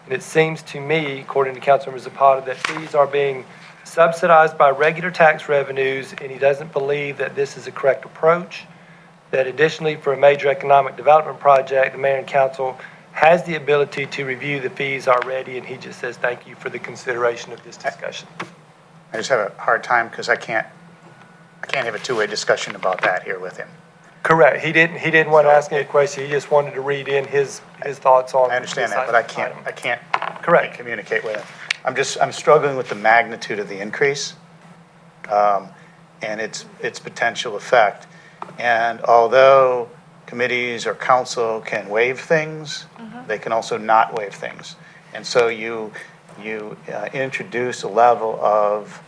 And it seems to me, according to Councilmember Zapata, that fees are being subsidized by regular tax revenues, and he doesn't believe that this is a correct approach. That additionally, for a major economic development project, the mayor and council has the ability to review the fees already, and he just says thank you for the consideration of this discussion. I just have a hard time because I can't have a two-way discussion about that here with him. Correct. He didn't want to ask any question. He just wanted to read in his thoughts on. I understand that, but I can't Correct. communicate with him. I'm struggling with the magnitude of the increase. and its potential effect. And although committees or council can waive things, they can also not waive things. And so you introduce a level of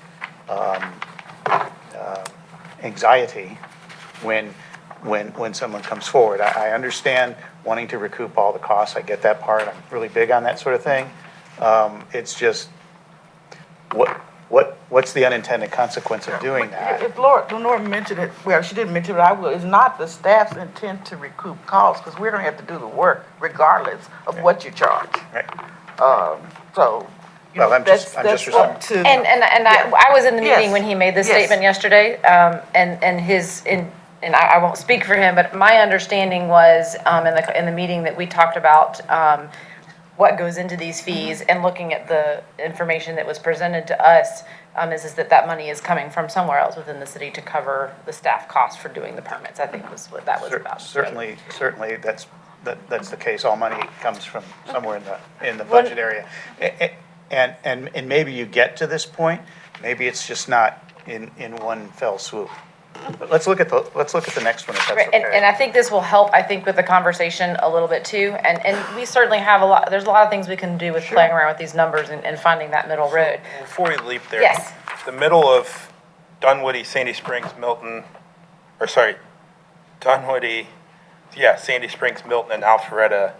anxiety when someone comes forward. I understand wanting to recoup all the costs. I get that part. I'm really big on that sort of thing. It's just, what's the unintended consequence of doing that? If Laura mentioned it, well, she didn't mention it, I will, it's not the staff's intent to recoup costs, because we're gonna have to do the work regardless of what you charge. Right. So, you Well, know, I'm just that's up to. And I was in the meeting Yes. when he made this Yes. statement yesterday, and I won't speak for him, but my understanding was, in the meeting that we talked about, what goes into these fees and looking at the information that was presented to us, is that money is coming from somewhere else within the city to cover the staff costs for doing the permits, I think was what that was about. Certainly, that's the case. All money comes from somewhere in the budget area. And maybe you get to this point, maybe it's just not in one fell swoop. But let's look at the next one, if that's Right, okay. and I think this will help, I think, with the conversation a little bit too. And we certainly have there's a lot of things we can do with playing around with these numbers and finding that middle road. Before we leap there. Yes. The middle of Dunwoody, Sandy Springs, Milton, Sandy Springs, Milton, and Alpharetta,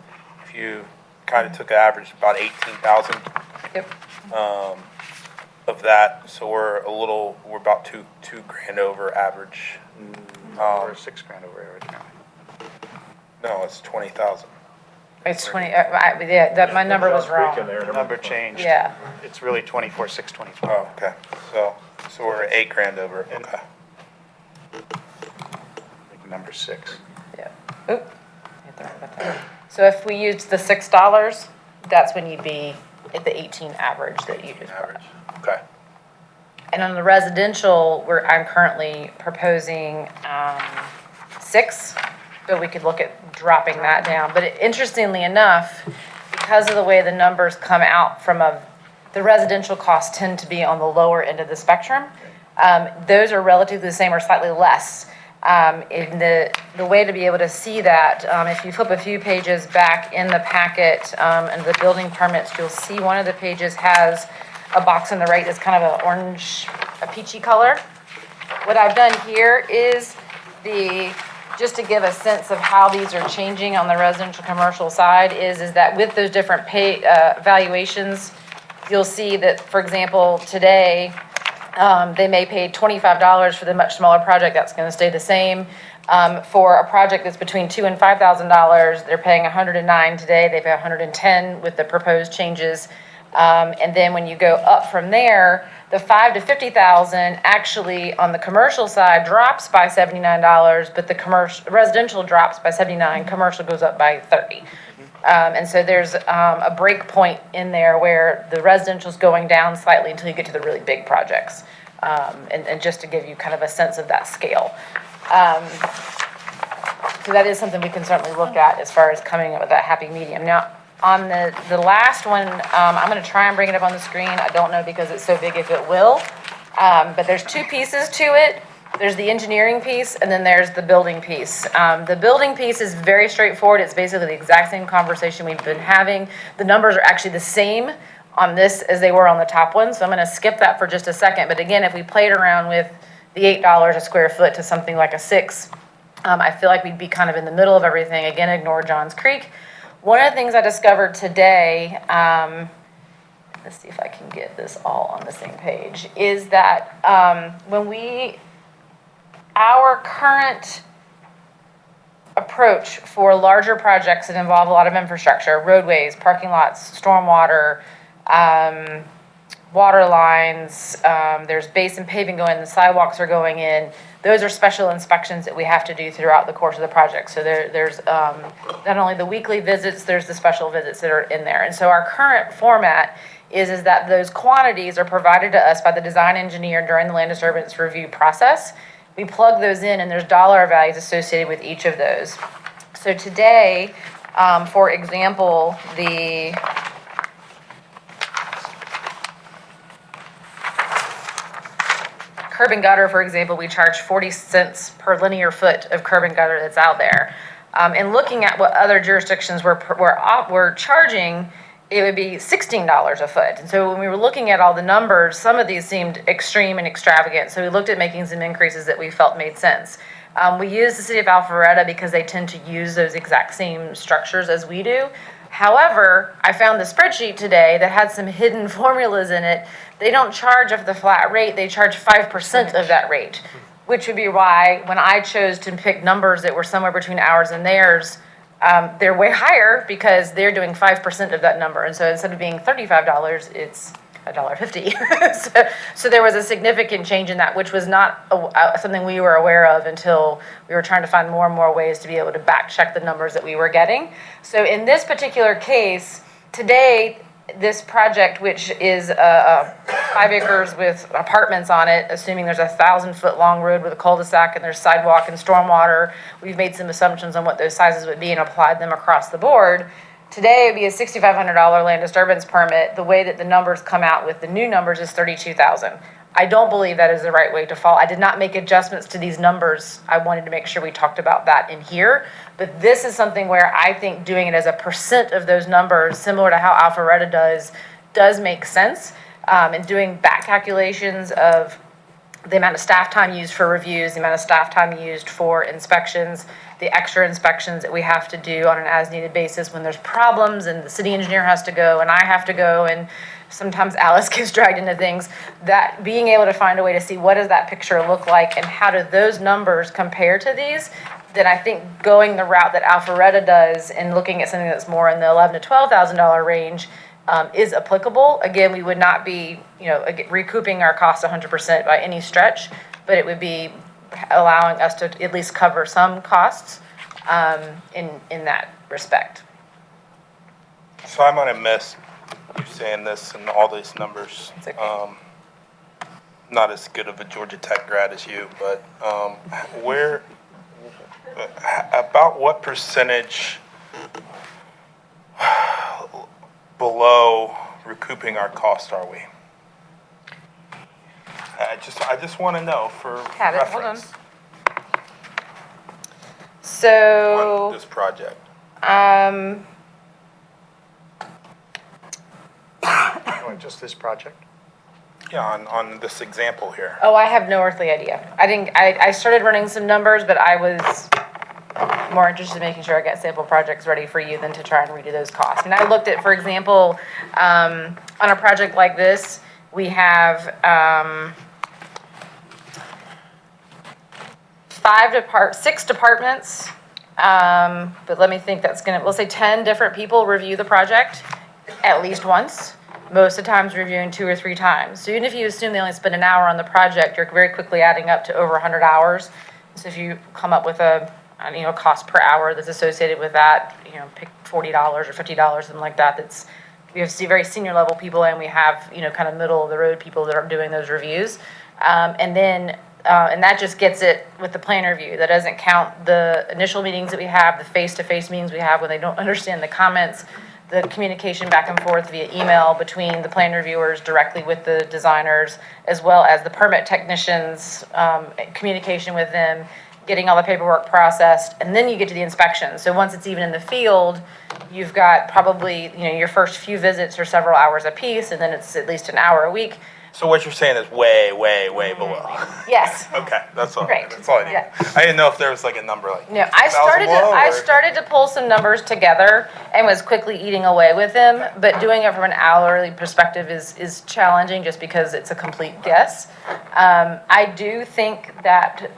if you kind of took an average, about 18,000 Yep. of that. So we're about two grand over average. Or $6,000 over average now. No, it's 20,000. It's 20, my number was wrong. The number changed. Yeah. It's really 24,624. Oh, okay. So we're 8 grand over. Okay. Number 6. Yeah. Oop. Hit the wrong button. So if we used the $6, that's when you'd be at the 18 average that you just brought up. Okay. And on the residential, I'm currently proposing 6, but we could look at dropping that down. But interestingly enough, because of the way the numbers come out the residential costs tend to be on the lower end of the spectrum. Those are relatively the same or slightly less. In the way to be able to see that, if you flip a few pages back in the packet, and the building permits, you'll see one of the pages has a box on the right that's kind of an orange, a peachy color. What I've done here is just to give a sense of how these are changing on the residential commercial side is that with those different valuations, you'll see that, for example, today, they may pay $25 for the much smaller project, that's gonna stay the same. For a project that's between $2,000 and $5,000, they're paying $109 today, they pay $110 with the proposed changes. And then when you go up from there, the $5,000 to $50,000 actually on the commercial side drops by $79, but the residential drops by $79, commercial goes up by $30. And so there's a break point in there where the residential's going down slightly until you get to the really big projects. And just to give you kind of a sense of that scale. So that is something we can certainly look at as far as coming up with that happy medium. Now, on the last one, I'm gonna try and bring it up on the screen. I don't know because it's so big if it will. But there's 2 pieces to it. There's the engineering piece, and then there's the building piece. The building piece is very straightforward. It's basically the exact same conversation we've been having. The numbers are actually the same on this as they were on the top one, so I'm gonna skip that for just a second. But again, if we played around with the $8 a square foot to something like a 6, I feel like we'd be kind of in the middle of everything. Again, ignore Johns Creek. One of the things I discovered today, let's see if I can get this all on the same page, is that our current approach for larger projects that involve a lot of infrastructure, roadways, parking lots, stormwater, water lines, there's base and paving going, the sidewalks are going in. Those are special inspections that we have to do throughout the course of the project. So there's not only the weekly visits, there's the special visits that are in there. And so our current format is that those quantities are provided to us by the design engineer during the land disturbance review process. We plug those in and there's dollar values associated with each of those. So today, for example, the curb and gutter, for example, we charge 40 cents per linear foot of curb and gutter that's out there. And looking at what other jurisdictions were charging, it would be $16 a foot. And so when we were looking at all the numbers, some of these seemed extreme and extravagant. So we looked at making some increases that we felt made sense. We use the city of Alpharetta because they tend to use those exact same structures as we do. However, I found the spreadsheet today that had some hidden formulas in it. They don't charge off the flat rate, they charge 5% of that rate, which would be why when I chose to pick numbers that were somewhere between ours and theirs, they're way higher because they're doing 5% of that number. And so instead of being $35, it's $1.50. So there was a significant change in that, which was not something we were aware of until we were trying to find more and more ways to be able to back check the numbers that we were getting. So in this particular case, today, this project, which is 5 acres with apartments on it, assuming there's a 1,000-foot long road with a cul-de-sac and there's sidewalk and stormwater, we've made some assumptions on what those sizes would be and applied them across the board. Today, it would be a $6,500 land disturbance permit. The way that the numbers come out with the new numbers is $32,000. I don't believe that is the right way to fall. I did not make adjustments to these numbers. I wanted to make sure we talked about that in here. But this is something where I think doing it as a percent of those numbers, similar to how Alpharetta does make sense. And doing back calculations of the amount of staff time used for reviews, the amount of staff time used for inspections, the extra inspections that we have to do on an as-needed basis when there's problems and the city engineer has to go and I have to go and sometimes Alice gets dragged into things, that being able to find a way to see what does that picture look like and how do those numbers compare to these, then I think going the route that Alpharetta does and looking at something that's more in the $11,000 to $12,000 range is applicable. Again, we would not be, recouping our costs 100% by any stretch, but it would be allowing us to at least cover some costs in that respect. So I might have missed you saying this and all these numbers. It's okay. Not as good of a Georgia Tech grad as you, but about what percentage below recouping our cost are we? I just want to know for Have it, hold on. reference So, on this project. Just this project? Yeah, on this example here. Oh, I have no earthly idea. I started running some numbers, but I was more interested in making sure I got sample projects ready for you than to try and redo those costs. And I looked at, for example, on a project like this, we have 6 departments, but let me think, we'll say 10 different people review the project at least once. Most of the times reviewing 2 or 3 times. So even if you assume they only spend an hour on the project, you're very quickly adding up to over 100 hours. So if you come up with a cost per hour that's associated with that, pick $40 or $50, something like that. We have very senior level people and we have, kind of middle of the road people that are doing those reviews. And that just gets it with the plan review. That doesn't count the initial meetings that we have, the face-to-face meetings we have when they don't understand the comments, the communication back and forth via email between the plan reviewers directly with the designers, as well as the permit technicians, communication with them, getting all the paperwork processed, and then you get to the inspection. So once it's even in the field, you've got probably, your first few visits are several hours apiece, and then it's at least an hour a week. So what you're saying is way, way, way below. Yes. Okay, that's all. Right. That's all I need. Yeah. I didn't know if there was like a number like. No, I 1,000 below, or- started to pull some numbers together and was quickly eating away with them, but doing it from an hourly perspective is challenging just because it's a complete guess. I do think that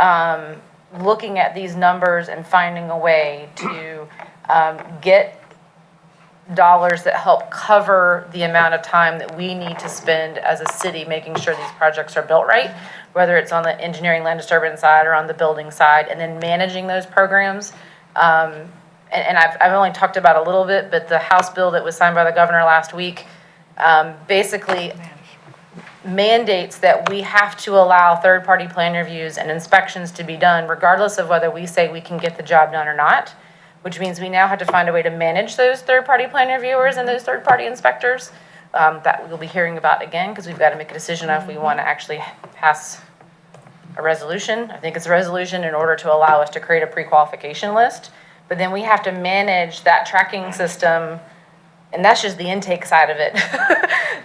looking at these numbers and finding a way to get dollars that help cover the amount of time that we need to spend as a city making sure these projects are built right, whether it's on the engineering land disturbance side or on the building side, and then managing those programs. And I've only talked about a little bit, but the House bill that was signed by the governor last week basically mandates that we have to allow third-party plan reviews and inspections to be done regardless of whether we say we can get the job done or not, which means we now have to find a way to manage those third-party plan reviewers and those third-party inspectors. That we'll be hearing about again, because we've got to make a decision on if we want to actually pass a resolution. I think it's a resolution in order to allow us to create a pre-qualification list. But then we have to manage that tracking system, and that's just the intake side of it,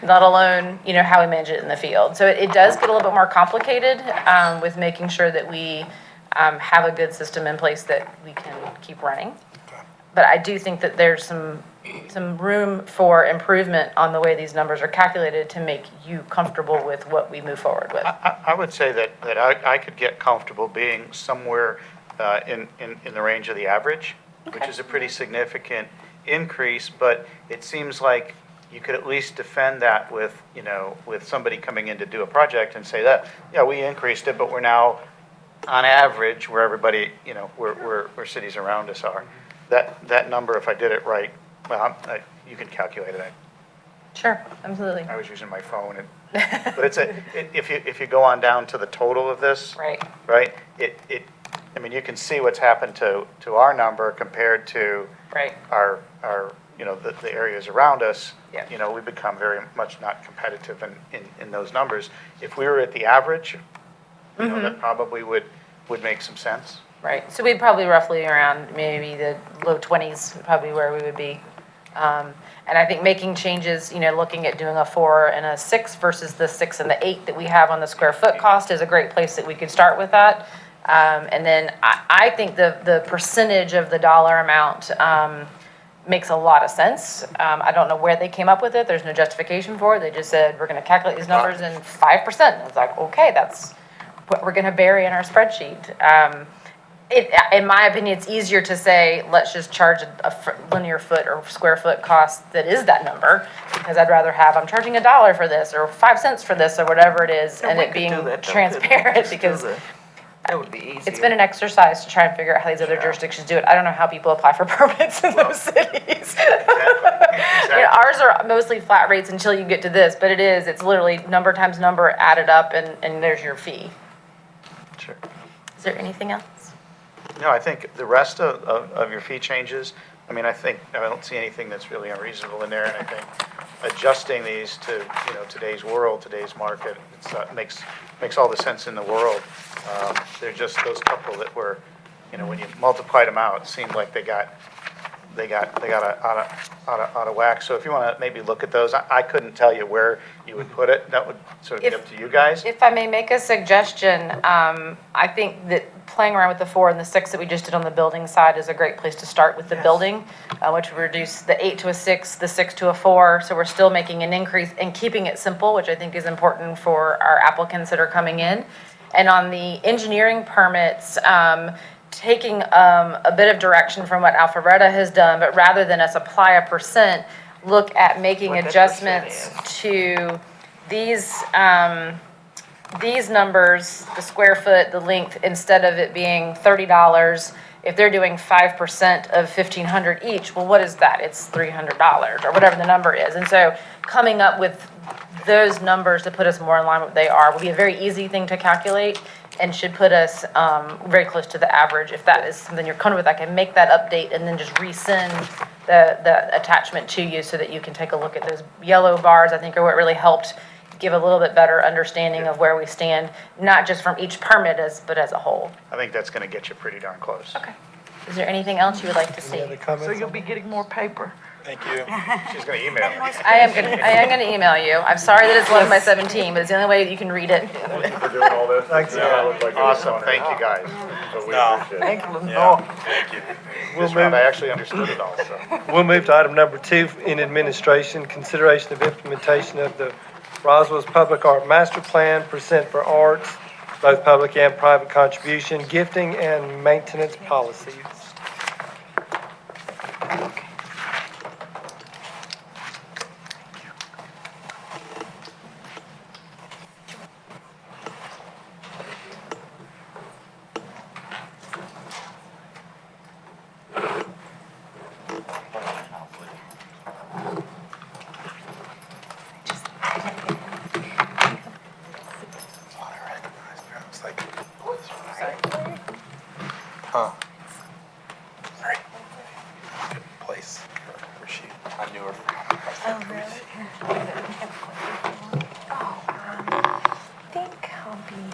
let alone, how we manage it in the field. So it does get a little bit more complicated with making sure that we have a good system in place that we can keep running. But I do think that there's some room for improvement on the way these numbers are calculated to make you comfortable with what we move forward with. I would say that I could get comfortable being somewhere in the range of the average, which is a pretty significant increase, but it seems like you could at least defend that with, with somebody coming in to do a project and say that, yeah, we increased it, but we're now on average where everybody, where cities around us are. That number, if I did it right, well, you can calculate it. Sure, absolutely. I was using my phone, but if you go on down to the total of this, Right. right? I mean, you can see what's happened to our number compared to Right. our the areas around us. Yeah. We become very much not competitive in those numbers. If we were at the average, that probably would make some sense. Right, so we'd probably roughly around maybe the low 20s, probably where we would be. And I think making changes, looking at doing a 4 and a 6 versus the 6 and the 8 that we have on the square foot cost is a great place that we could start with that. And then I think the percentage of the dollar amount makes a lot of sense. I don't know where they came up with it. There's no justification for it. They just said, we're going to calculate these numbers in 5%. It's like, okay, that's what we're going to bury in our spreadsheet. In my opinion, it's easier to say, let's just charge a linear foot or square foot cost that is that number, because I'd rather I'm charging $1 for this, or 5 cents for this, or whatever it is, and it being transparent, because That would be easy. it's been an exercise to try and figure out how these other jurisdictions do it. I don't know how people apply for permits in those cities. Ours are mostly flat rates until you get to this, but it's literally number times number added up, and there's your fee. Sure. Is there anything else? No, I think the rest of your fee changes, I mean, I don't see anything that's really unreasonable in there, and I think adjusting these to, today's world, today's market, makes all the sense in the world. They're just those couple that were, when you multiplied them out, it seemed like they got out of whack. So if you want to maybe look at those, I couldn't tell you where you would put it. That would sort of be up to you guys. If I may make a suggestion, I think that playing around with the 4 and the 6 that we just did on the building side is a great place to start with the building, which would reduce the 8 to a 6, the 6 to a 4. So we're still making an increase and keeping it simple, which I think is important for our applicants that are coming in. And on the engineering permits, taking a bit of direction from what Alpharetta has done, but rather than us apply a percent, look at making adjustments to these numbers, the square foot, the length, instead of it being $30, if they're doing 5% of $1,500 each, well, what is that? It's $300 or whatever the number is. And so coming up with those numbers to put us more in line with what they are will be a very easy thing to calculate and should put us very close to the average. If that is something you're comfortable with, I can make that update and then just resend the attachment to you so that you can take a look at those yellow bars. I think are what really helped give a little bit better understanding of where we stand, not just from each permit, but as a whole. I think that's going to get you pretty darn close. Okay. Is there anything else you would like to see? Any other comments? So you'll be getting more paper. Thank you. She's going to email me. I am gonna email you. I'm sorry that it's 11 by 17, but it's the only way that you can read it. Thank you for doing all this. Thanks, Yeah, it looked like it was Awesome, fun. thank you guys. So we No. appreciate it. Thank you, Lenore. Yeah, thank you. This round, I actually understood it all, so. We'll move to item number 2 in administration, consideration of implementation of the Roswell's Public Art Master Plan, percent for arts, both public and private contribution, gifting and maintenance policies. Huh. Sorry. Good place for she. I knew her. Oh, really? Oh, I think I'll be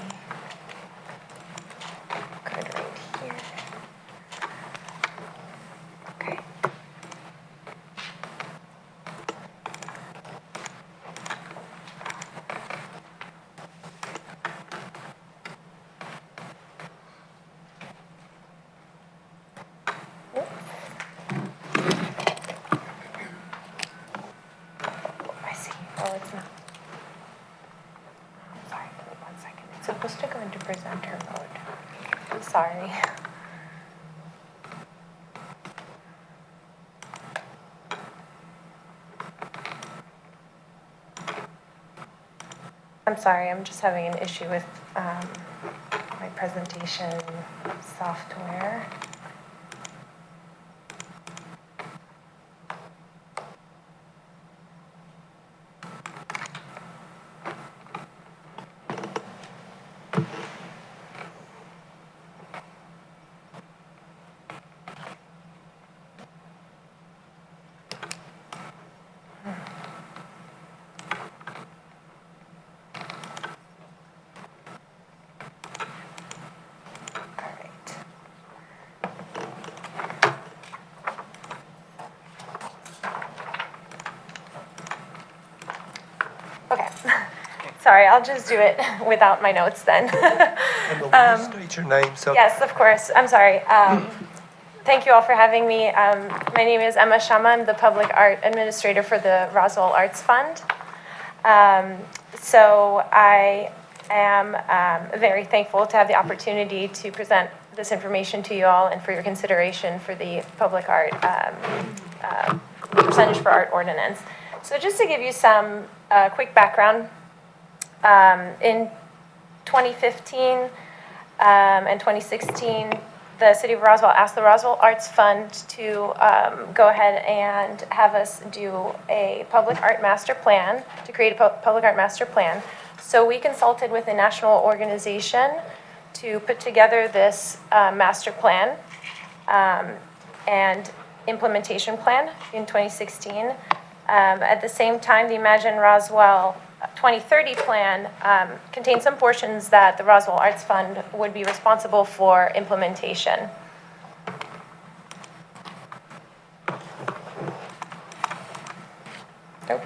sorry. I'm sorry, I'm just having an issue with my presentation software. Okay, sorry, I'll just do it without my notes then. Emma, will you state your name? So Yes, of course, I'm sorry. Thank you all for having me. My name is Emma Shama, I'm the Public Art Administrator for the Roswell Arts Fund. So I am very thankful to have the opportunity to present this information to you all and for your consideration for the Public Art Percentage for Art Ordinance. So just to give you some quick background, in 2015 and 2016, the City of Roswell asked the Roswell Arts Fund to go ahead and have us do a public art master plan, to create a public art master plan. So we consulted with a national organization to put together this master plan and implementation plan in 2016. At the same time, the Imagine Roswell 2030 plan contains some portions that the Roswell Arts Fund would be responsible for implementation. Nope.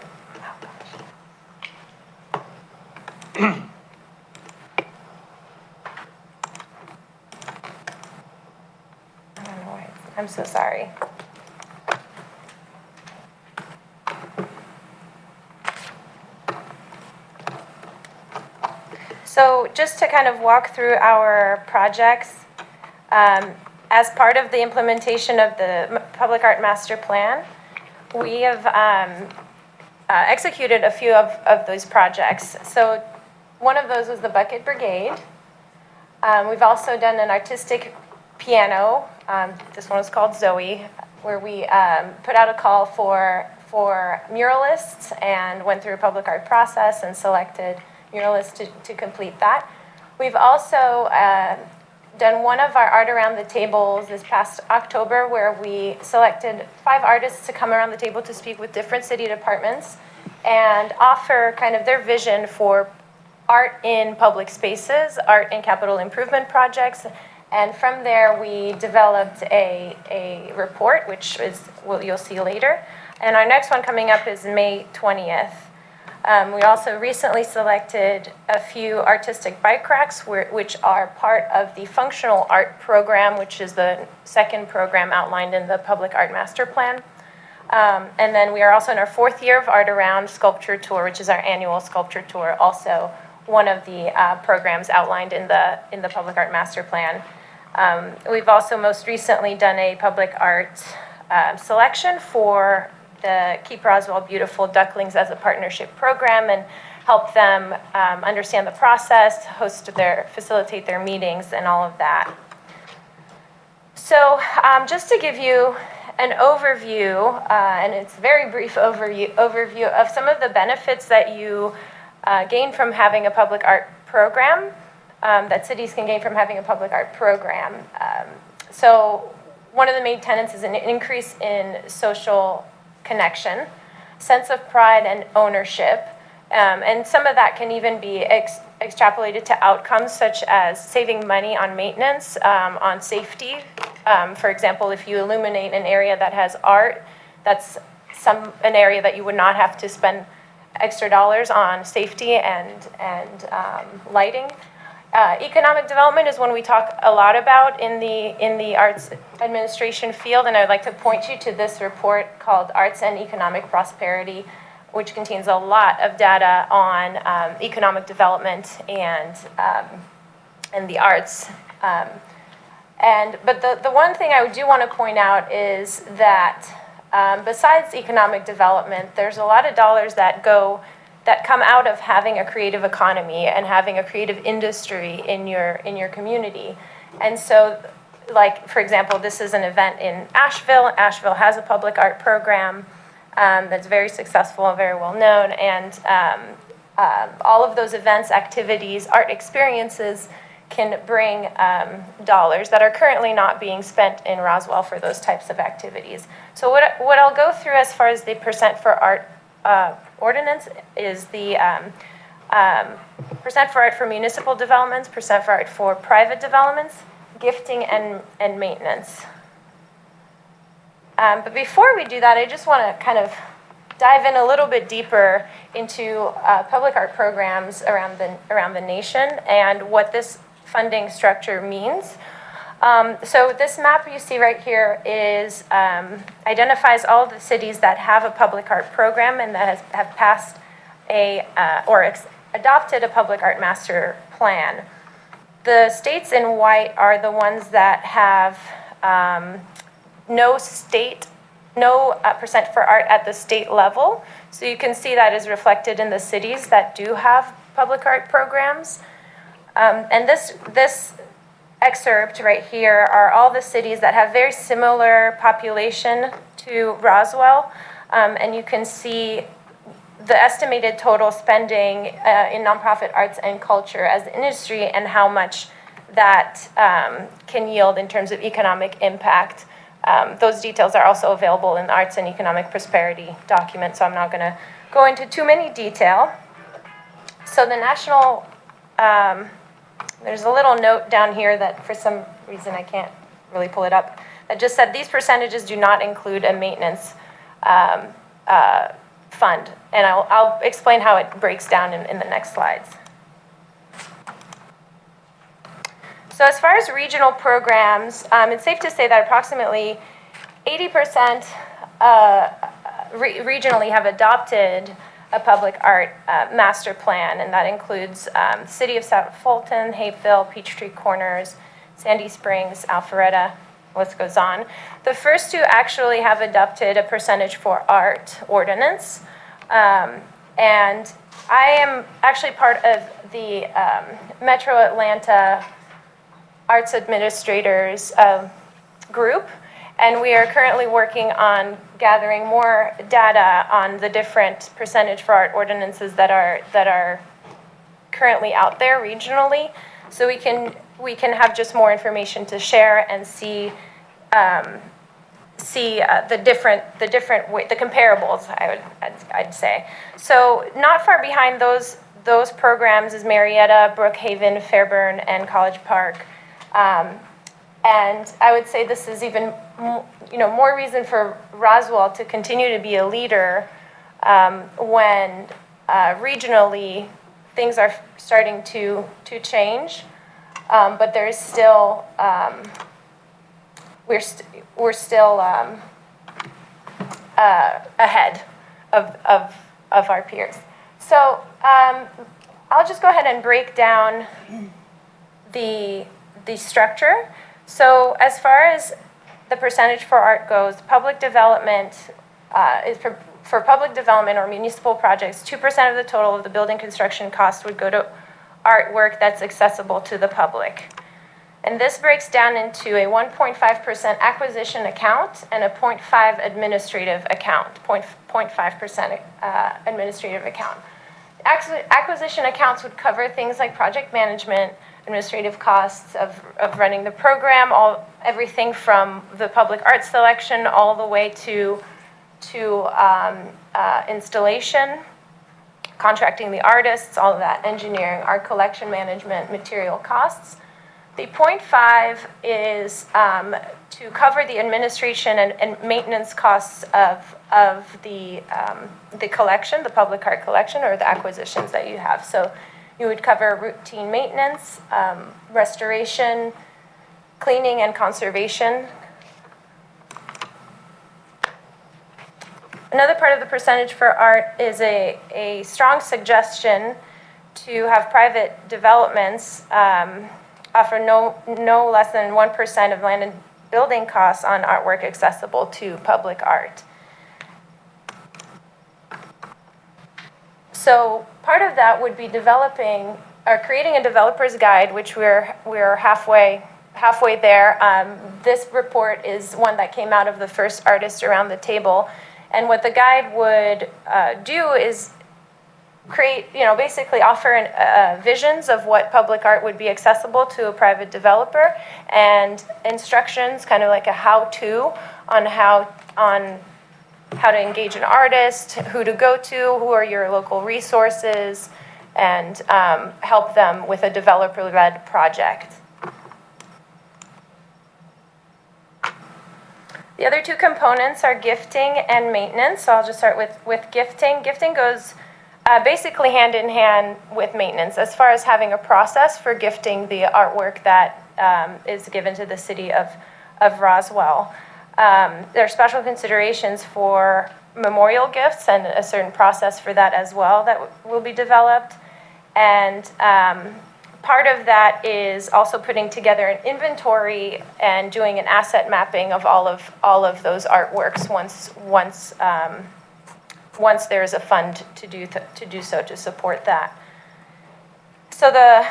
I don't know why. I'm so sorry. So just to kind of walk through our projects, as part of the implementation of the Public Art Master Plan, we have executed a few of those projects. So one of those was the Bucket Brigade. We've also done an artistic piano. This one was called Zoe, where we put out a call for muralists and went through a public art process and selected muralists to complete that. We've also done one of our Art Around the Tables this past October, where we selected 5 artists to come around the table to speak with different city departments and offer kind of their vision for art in public spaces, art in capital improvement projects. And from there, we developed a report, which is what you'll see later. And our next one coming up is May 20th. We also recently selected a few artistic bike racks, which are part of the functional art program, which is the second program outlined in the Public Art Master Plan. And then we are also in our 4th year of Art Around Sculpture Tour, which is our annual sculpture tour, also one of the programs outlined in the Public Art Master Plan. We've also most recently done a public art selection for the Keep Roswell Beautiful Ducklings as a partnership program and help them understand the process, facilitate their meetings and all of that. So just to give you an overview, and it's a very brief overview of some of the benefits that you gain from having a public art program, that cities can gain from having a public art program. So one of the main tenets is an increase in social connection, sense of pride and ownership, and some of that can even be extrapolated to outcomes such as saving money on maintenance, on safety. For example, if you illuminate an area that has art, that's an area that you would not have to spend extra dollars on safety and lighting. Economic development is one we talk a lot about in the arts administration field, and I'd like to point you to this report called Arts and Economic Prosperity, which contains a lot of data on economic development and the arts. But the one thing I do want to point out is that besides economic development, there's a lot of dollars that come out of having a creative economy and having a creative industry in your community. And so, like, for example, this is an event in Asheville. Asheville has a public art program that's very successful and very well known. And all of those events, activities, art experiences can bring dollars that are currently not being spent in Roswell for those types of activities. So what I'll go through as far as the percent for art ordinance is the percent for art for municipal developments, percent for art for private developments, gifting, and maintenance. But before we do that, I just want to kind of dive in a little bit deeper into public art programs around the nation and what this funding structure means. So this map you see right here is identifies all the cities that have a public art program and that have passed adopted a public art master plan. The states in white are the ones that have no percent for art at the state level. So you can see that is reflected in the cities that do have public art programs. And this excerpt right here are all the cities that have very similar population to Roswell. And you can see the estimated total spending in nonprofit arts and culture as an industry and how much that can yield in terms of economic impact. Those details are also available in the Arts and Economic Prosperity document, so I'm not going to go into too many detail. So the national, there's a little note down here that for some reason I can't really pull it up, that just said these percentages do not include a maintenance fund. And I'll explain how it breaks down in the next slides. So as far as regional programs, it's safe to say that approximately 80% regionally have adopted a public art master plan, and that includes City of South Fulton, Hapeville, Peachtree Corners, Sandy Springs, Alpharetta, list goes on. The first two actually have adopted a percentage for art ordinance, and I am actually part of the Metro Atlanta Arts Administrators group, and we are currently working on gathering more data on the different percentage for art ordinances that are currently out there regionally, so we can have just more information to share and see the comparables. I'd say. So not far behind those programs is Marietta, Brookhaven, Fairburn, and College Park. And I would say this is even more reason for Roswell to continue to be a leader when regionally things are starting to change, but there is still we're still ahead of our peers. So I'll just go ahead and break down the structure. So as far as the percentage for art goes, public development is for public development or municipal projects, 2% of the total of the building construction cost would go to artwork that's accessible to the public. And this breaks down into a 1.5% acquisition account and a 0.5 administrative account, 0.5% administrative account. Acquisition accounts would cover things like project management, administrative costs of running the program, everything from the public art selection all the way to installation, contracting the artists, all of that, engineering, art collection management, material costs. The 0.5 is to cover the administration and maintenance costs of the collection, the public art collection, or the acquisitions that you have. So you would cover routine maintenance, restoration, cleaning, and conservation. Another part of the percentage for art is a strong suggestion to have private developments offer no less than 1% of land and building costs on artwork accessible to public art. So part of that would be developing or creating a developer's guide, which we're halfway there. This report is one that came out of the first Artists Around the Table, and what the guide would do is create, basically offer visions of what public art would be accessible to a private developer, and instructions, kind of like a how-to on how to engage an artist, who to go to, who are your local resources, and help them with a developer-led project. The other two components are gifting and maintenance. So I'll just start with gifting. Gifting goes basically hand in hand with maintenance as far as having a process for gifting the artwork that is given to the city of Roswell. There are special considerations for memorial gifts and a certain process for that as well that will be developed. And part of that is also putting together an inventory and doing an asset mapping of all of those artworks once there's a fund to do so to support that. So the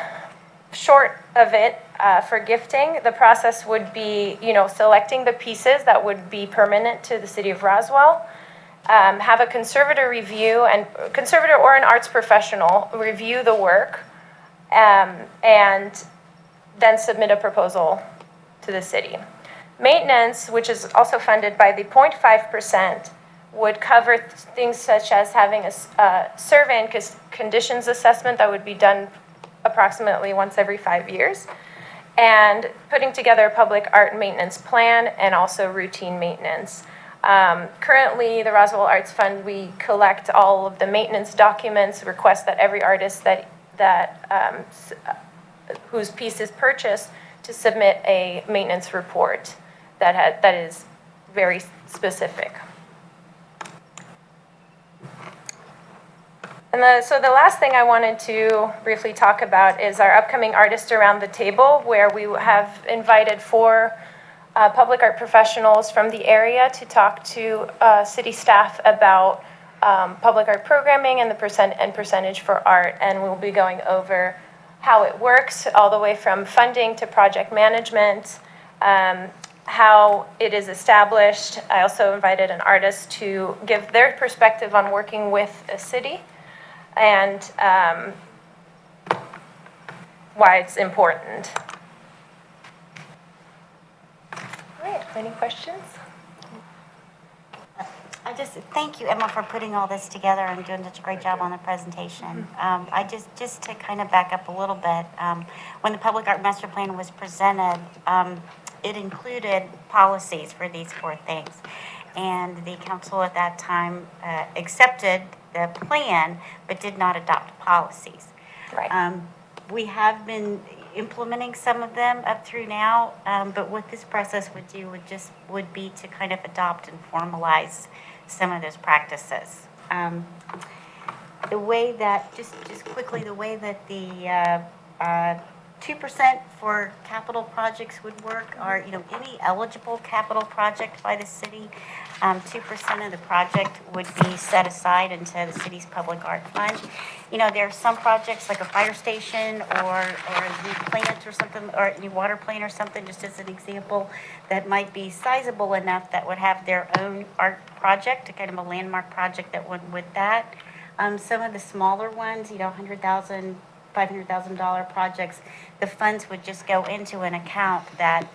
short of it, for gifting, the process would be, selecting the pieces that would be permanent to the city of Roswell, have a conservator review, and conservator or an arts professional review the work, and then submit a proposal to the city. Maintenance, which is also funded by the 0.5%, would cover things such as having a survey and conditions assessment that would be done approximately once every 5 years, and putting together a public art maintenance plan and also routine maintenance. Currently, the Roswell Arts Fund, we collect all of the maintenance documents, request that every artist whose piece is purchased to submit a maintenance report that is very specific. And so the last thing I wanted to briefly talk about is our upcoming Artists Around the Table, where we have invited 4 public art professionals from the area to talk to city staff about public art programming and the percentage for art. And we'll be going over how it works, all the way from funding to project management, how it is established. I also invited an artist to give their perspective on working with a city, and why it's important. All right, any questions? Thank you, Emma, for putting all this together and doing such a great job on the presentation. Just to kind of back up a little bit, when the Public Art Master Plan was presented, it included policies for these 4 things. And the council at that time accepted the plan, but did not adopt policies. Right. We have been implementing some of them up through now, but what this process would do would be to kind of adopt and formalize some of those practices. The way that, just quickly, the way that the 2% for capital projects would work are, any eligible capital project by the city, 2% of the project would be set aside into the city's public art fund. There are some projects like a fire station or a new plant or something, or a new water plant or something, just as an example, that might be sizable enough that would have their own art project, a kind of a landmark project that went with that. Some of the smaller ones, $100,000, $500,000 projects, the funds would just go into an account that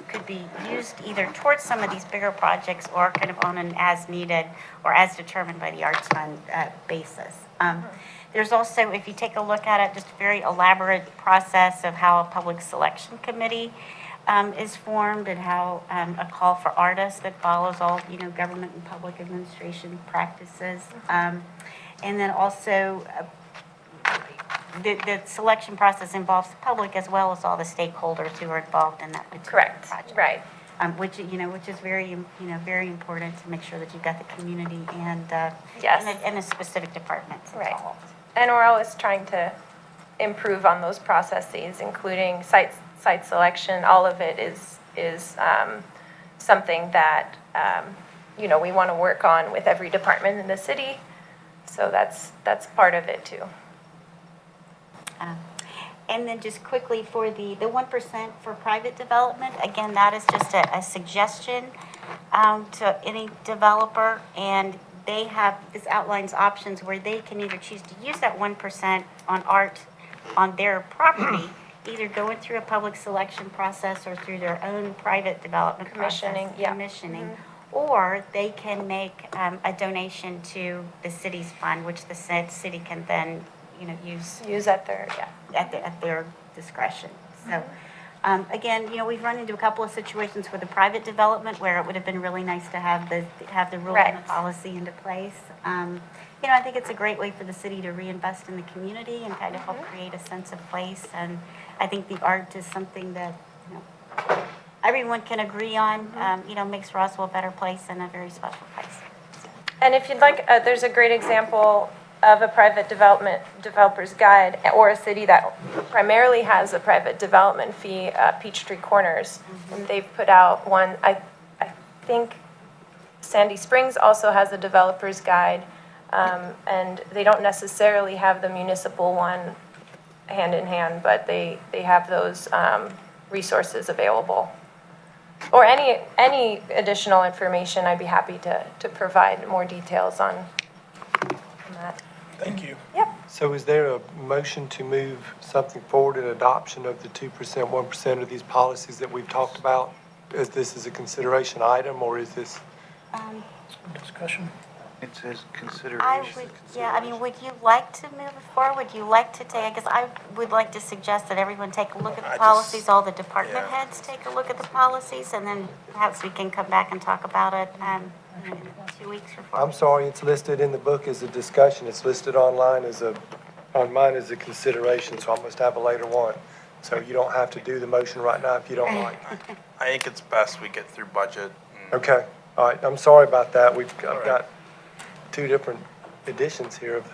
could be used either towards some of these bigger projects or kind of on an as needed or as determined by the Arts Fund basis. There's also, if you take a look at it, just a very elaborate process of how a public selection committee is formed, and how a call for artists that follows all, government and public administration practices. And then also, the selection process involves the public as well as all the stakeholders who are involved in that particular project. Right. Which is very, very important to make sure that you've got the community and Yes. and the specific departments involved. And we're always trying to improve on those processes, including site site selection, all of it is something that, you know, we want to work on with every department in the city. So that's part of it too. And then just quickly for the 1% for private development, again, that is just a suggestion to any developer. And they have, this outlines options where they can either choose to use that 1% on art on their property, either going through a public selection process or through their own private development Commissioning, process. yeah. Commissioning. Or they can make a donation to the city's fund, which the city can then, you know, Use at their, yeah. at their discretion. So, again, you know, we've run into a couple of situations with the private development where it would have been really nice to have the rule and the Right. policy into place. You know, I think it's a great way for the city to reinvest in the community and kind of help create a sense of place. And I think the art is something that, you know, everyone can agree on, you know, makes Roswell a better place and a very special place. And if you'd like, there's a great example of a private developer's guide, or a city that primarily has a private development fee, Peachtree Corners. And they've put out one, I think Sandy Springs also has a developer's guide, and they don't necessarily have the municipal one hand in hand, but they have those resources available. Or any additional information, I'd be happy to provide more details on that. Thank you. Yep. So is there a motion to move something forward in adoption of the 2%, 1% of these policies that we've talked about? Is this a consideration item, or is this? Discussion. It says I consideration. would, yeah, I mean, would you like to move it forward? Would you like to take, I guess I would like to suggest that everyone take a look at the policies, all the department heads take a look at the policies, and then perhaps we can come back and talk about it in 2 weeks or 4 I'm weeks. sorry, it's listed in the book as a discussion. It's listed online on mine as a consideration, so I must have a later one. So you don't have to do the motion right now if you don't like. I think it's best we get through budget. Okay, all right, I'm sorry about that. I've got 2 different editions here of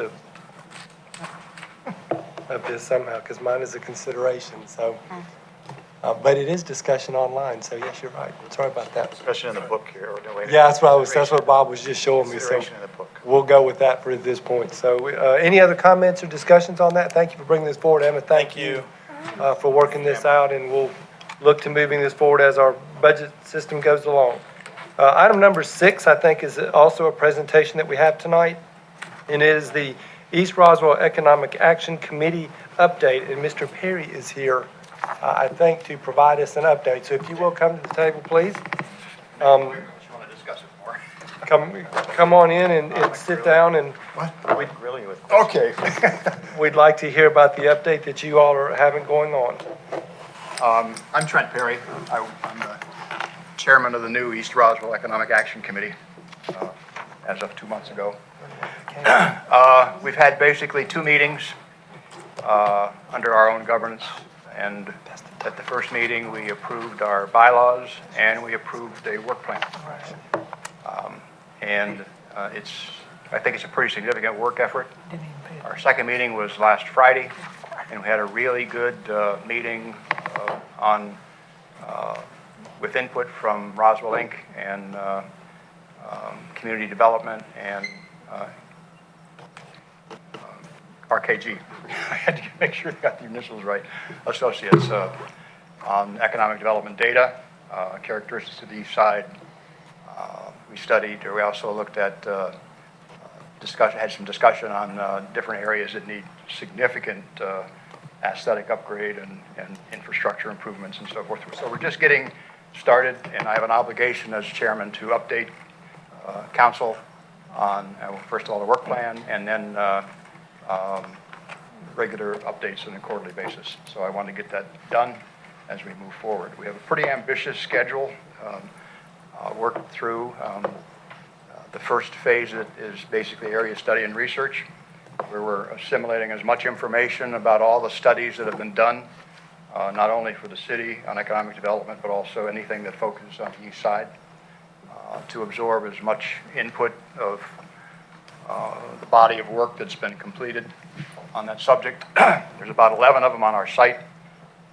this somehow, because mine is a consideration, so. But it is discussion online, so yes, you're right. Sorry about that. Discussion in the book here, or no, wait. Yeah, that's what Bob was just showing me, so Consideration in the book. we'll go with that for this point. So, any other comments or discussions on that? Thank you for bringing this forward, Emma. Thank you for working this out, and we'll look to moving this forward as our budget system goes along. Item number 6, I think, is also a presentation that we have tonight, and it is the East Roswell Economic Action Committee update, and Mr. Perry is here, I think, to provide us an update. So if you will come to the table, please. Come on in and sit down, and Okay. we'd like to hear about the update that you all are having going on. I'm Trent Perry. I'm the chairman of the new East Roswell Economic Action Committee as of 2 months ago. We've had basically 2 meetings under our own governance, and at the first meeting, we approved our bylaws and we approved a work plan. And I think it's a pretty significant work effort. Our second meeting was last Friday, and we had a really good meeting with input from Roswell Inc. and Community Development and RKG. I had to make sure I got the initials right. Associates on economic development data, characteristics of the East Side. We also looked at had some discussion on different areas that need significant aesthetic upgrade and infrastructure improvements and so forth. So we're just getting started, and I have an obligation as chairman to update council on, first of all, the work plan, and then regular updates on a quarterly basis. So I want to get that done as we move forward. We have a pretty ambitious schedule worked through. The first phase is basically area study and research, where we're assimilating as much information about all the studies that have been done, not only for the city on economic development, but also anything that focuses on the East Side, to absorb as much input of the body of work that's been completed on that subject. There's about 11 of them on our site.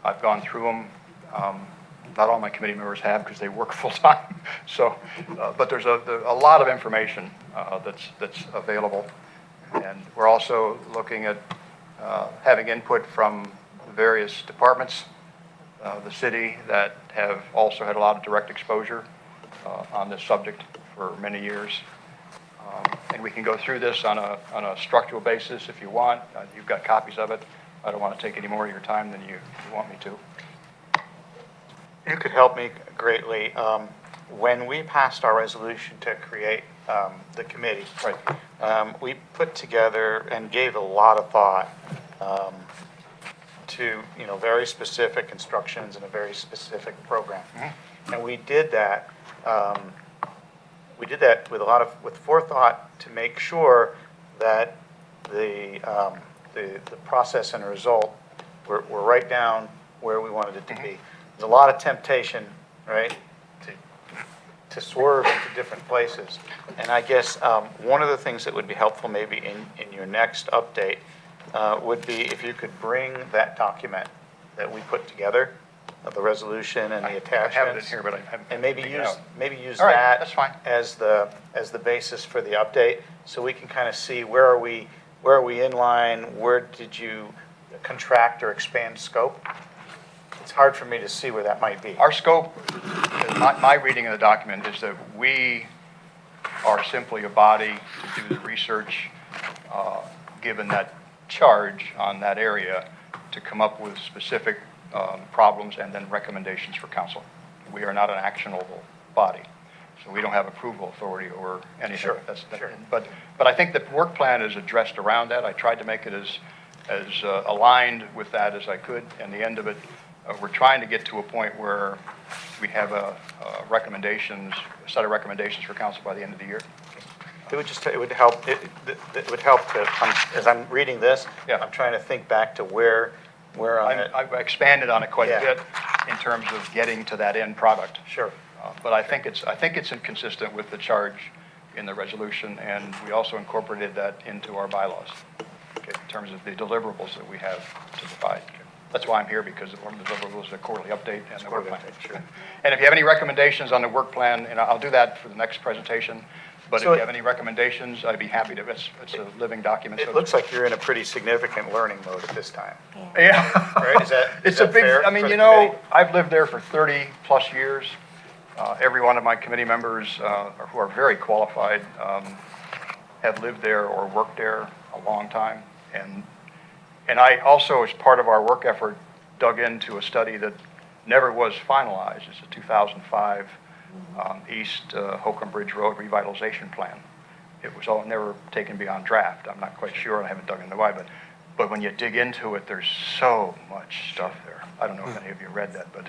I've gone through them Not all my committee members have because they work full-time. So, but there's a lot of information that's available. And we're also looking at having input from various departments, the city, that have also had a lot of direct exposure on this subject for many years. And we can go through this on a structural basis if you want. You've got copies of it. I don't want to take any more of your time than you want me to. You could help me greatly. When we passed our resolution to create the committee, Right. We put together and gave a lot of thought to, very specific instructions and a very specific program. Mm-hmm. And we did that. With forethought to make sure that the process and result were right down where we wanted it to be. There's a lot of temptation, right, to swerve into different places. And I guess one of the things that would be helpful maybe in your next update would be if you could bring that document that we put together, the resolution and the attachments. I have it in here, but I haven't. And maybe use All right, that that's fine. as the basis for the update, so we can kind of see where are we in line, where did you contract or expand scope? It's hard for me to see where that might be. Our scope, my reading of the document is that we are simply a body to do the research, given that charge on that area, to come up with specific problems and then recommendations for council. We are not an actionable body, so we don't have approval authority or anything. Sure, Sure. But I think the work plan is addressed around that. I tried to make it as aligned with that as I could, and the end of it, we're trying to get to a point where we have a set of recommendations for council by the end of the year. It would help to, as I'm reading this, Yeah. I'm trying to think back to where on it. I've expanded on it quite a Yeah. bit in terms of getting to that end product. Sure. But I think it's inconsistent with the charge in the resolution, and we also incorporated that into our bylaws, okay, in terms of the deliverables that we have to provide. That's why I'm here, because one of the deliverables is a quarterly update and the work plan. Sure. And if you have any recommendations on the work plan, and I'll do that for the next presentation, but if So you have any recommendations, I'd be happy to. It's a living document. It looks like you're in a pretty significant learning mode at this time. Yeah. Right? Is that It's a big, fair I mean, for the you know, committee? I've lived there for 30-plus years. Every one of my committee members who are very qualified have lived there or worked there a long time. And I also, as part of our work effort, dug into a study that never was finalized. It's a 2005 East Holcomb Bridge Road Revitalization Plan. It was never taken beyond draft. I'm not quite sure, and I haven't dug into why, but when you dig into it, there's so much stuff there. I don't know if any of you read that, but,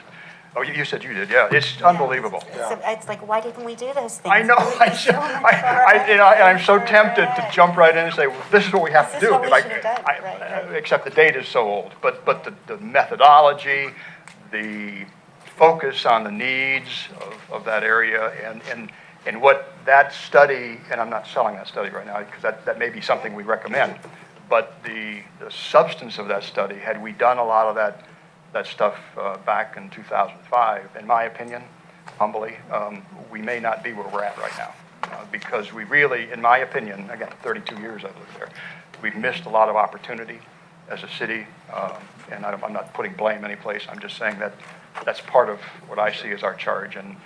oh, you said you did, yeah. It's unbelievable. It's like, why didn't we do those things? I know, I'm so tempted to jump right in and say, well, this is what we have to do. This is what we Like, should have done, right. Except the data is so old, but the methodology, the focus on the needs of that area, and what that study, and I'm not selling that study right now, because that may be something we recommend, but the substance of that study, had we done a lot of that stuff back in 2005, in my opinion, humbly, we may not be where we're at right now. Because we really, in my opinion, again, 32 years I've lived there, we've missed a lot of opportunity as a city, and I'm not putting blame anyplace. I'm just saying that that's part of what I see as our charge, and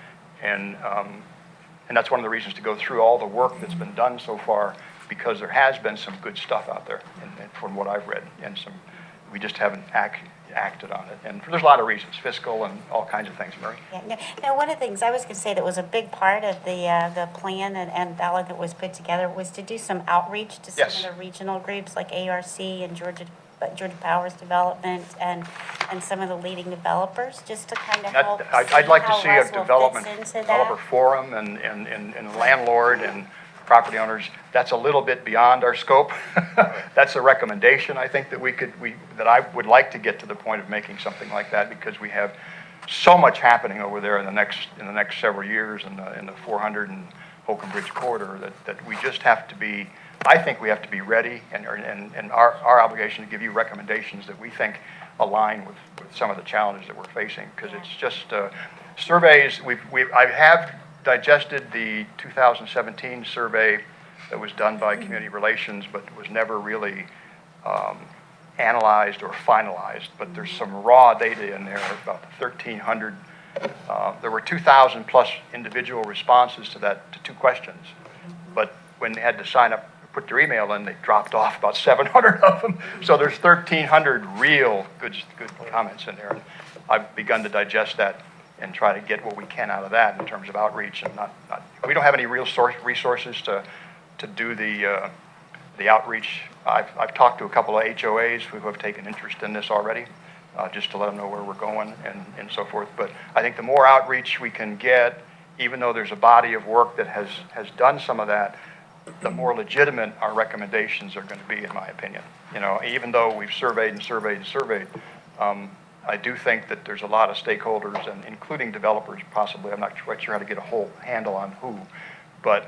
that's one of the reasons to go through all the work that's been done so far, because there has been some good stuff out there, and from what I've read, and we just haven't acted on it. And there's a lot of reasons, fiscal and all kinds of things, Murray. Yeah, now, one of the things I was going to say that was a big part of the plan and ballot that was put together was to do some outreach to some Yes. of the regional groups like ARC and Georgia Powers Development and some of the leading developers, just to kind of help I'd like to see a Roswell fits into developer that. forum and landlord and property owners. That's a little bit beyond our scope. That's a recommendation, I think, that I would like to get to the point of making something like that, because we have so much happening over there in the next several years in the 400 and Holcomb Bridge corridor that we just have to be. I think we have to be ready, and our obligation to give you recommendations that we think align with some of the challenges that we're facing, because it's just, surveys, I have digested the 2017 survey that was done by Community Relations, but was never really analyzed or finalized. But there's some raw data in there, about 1,300. There were 2,000 plus individual responses to that, to 2 questions. But when they had to sign up, put their email in, they dropped off about 700 of them. So there's 1,300 real good comments in there. And I've begun to digest that and try to get what we can out of that in terms of outreach, and we don't have any real resources to do the outreach. I've talked to a couple of HOAs who have taken interest in this already, just to let them know where we're going and so forth. But I think the more outreach we can get, even though there's a body of work that has done some of that, the more legitimate our recommendations are going to be, in my opinion. You know, even though we've surveyed and surveyed and surveyed, I do think that there's a lot of stakeholders, and including developers possibly. I'm not quite sure how to get a whole handle on who, but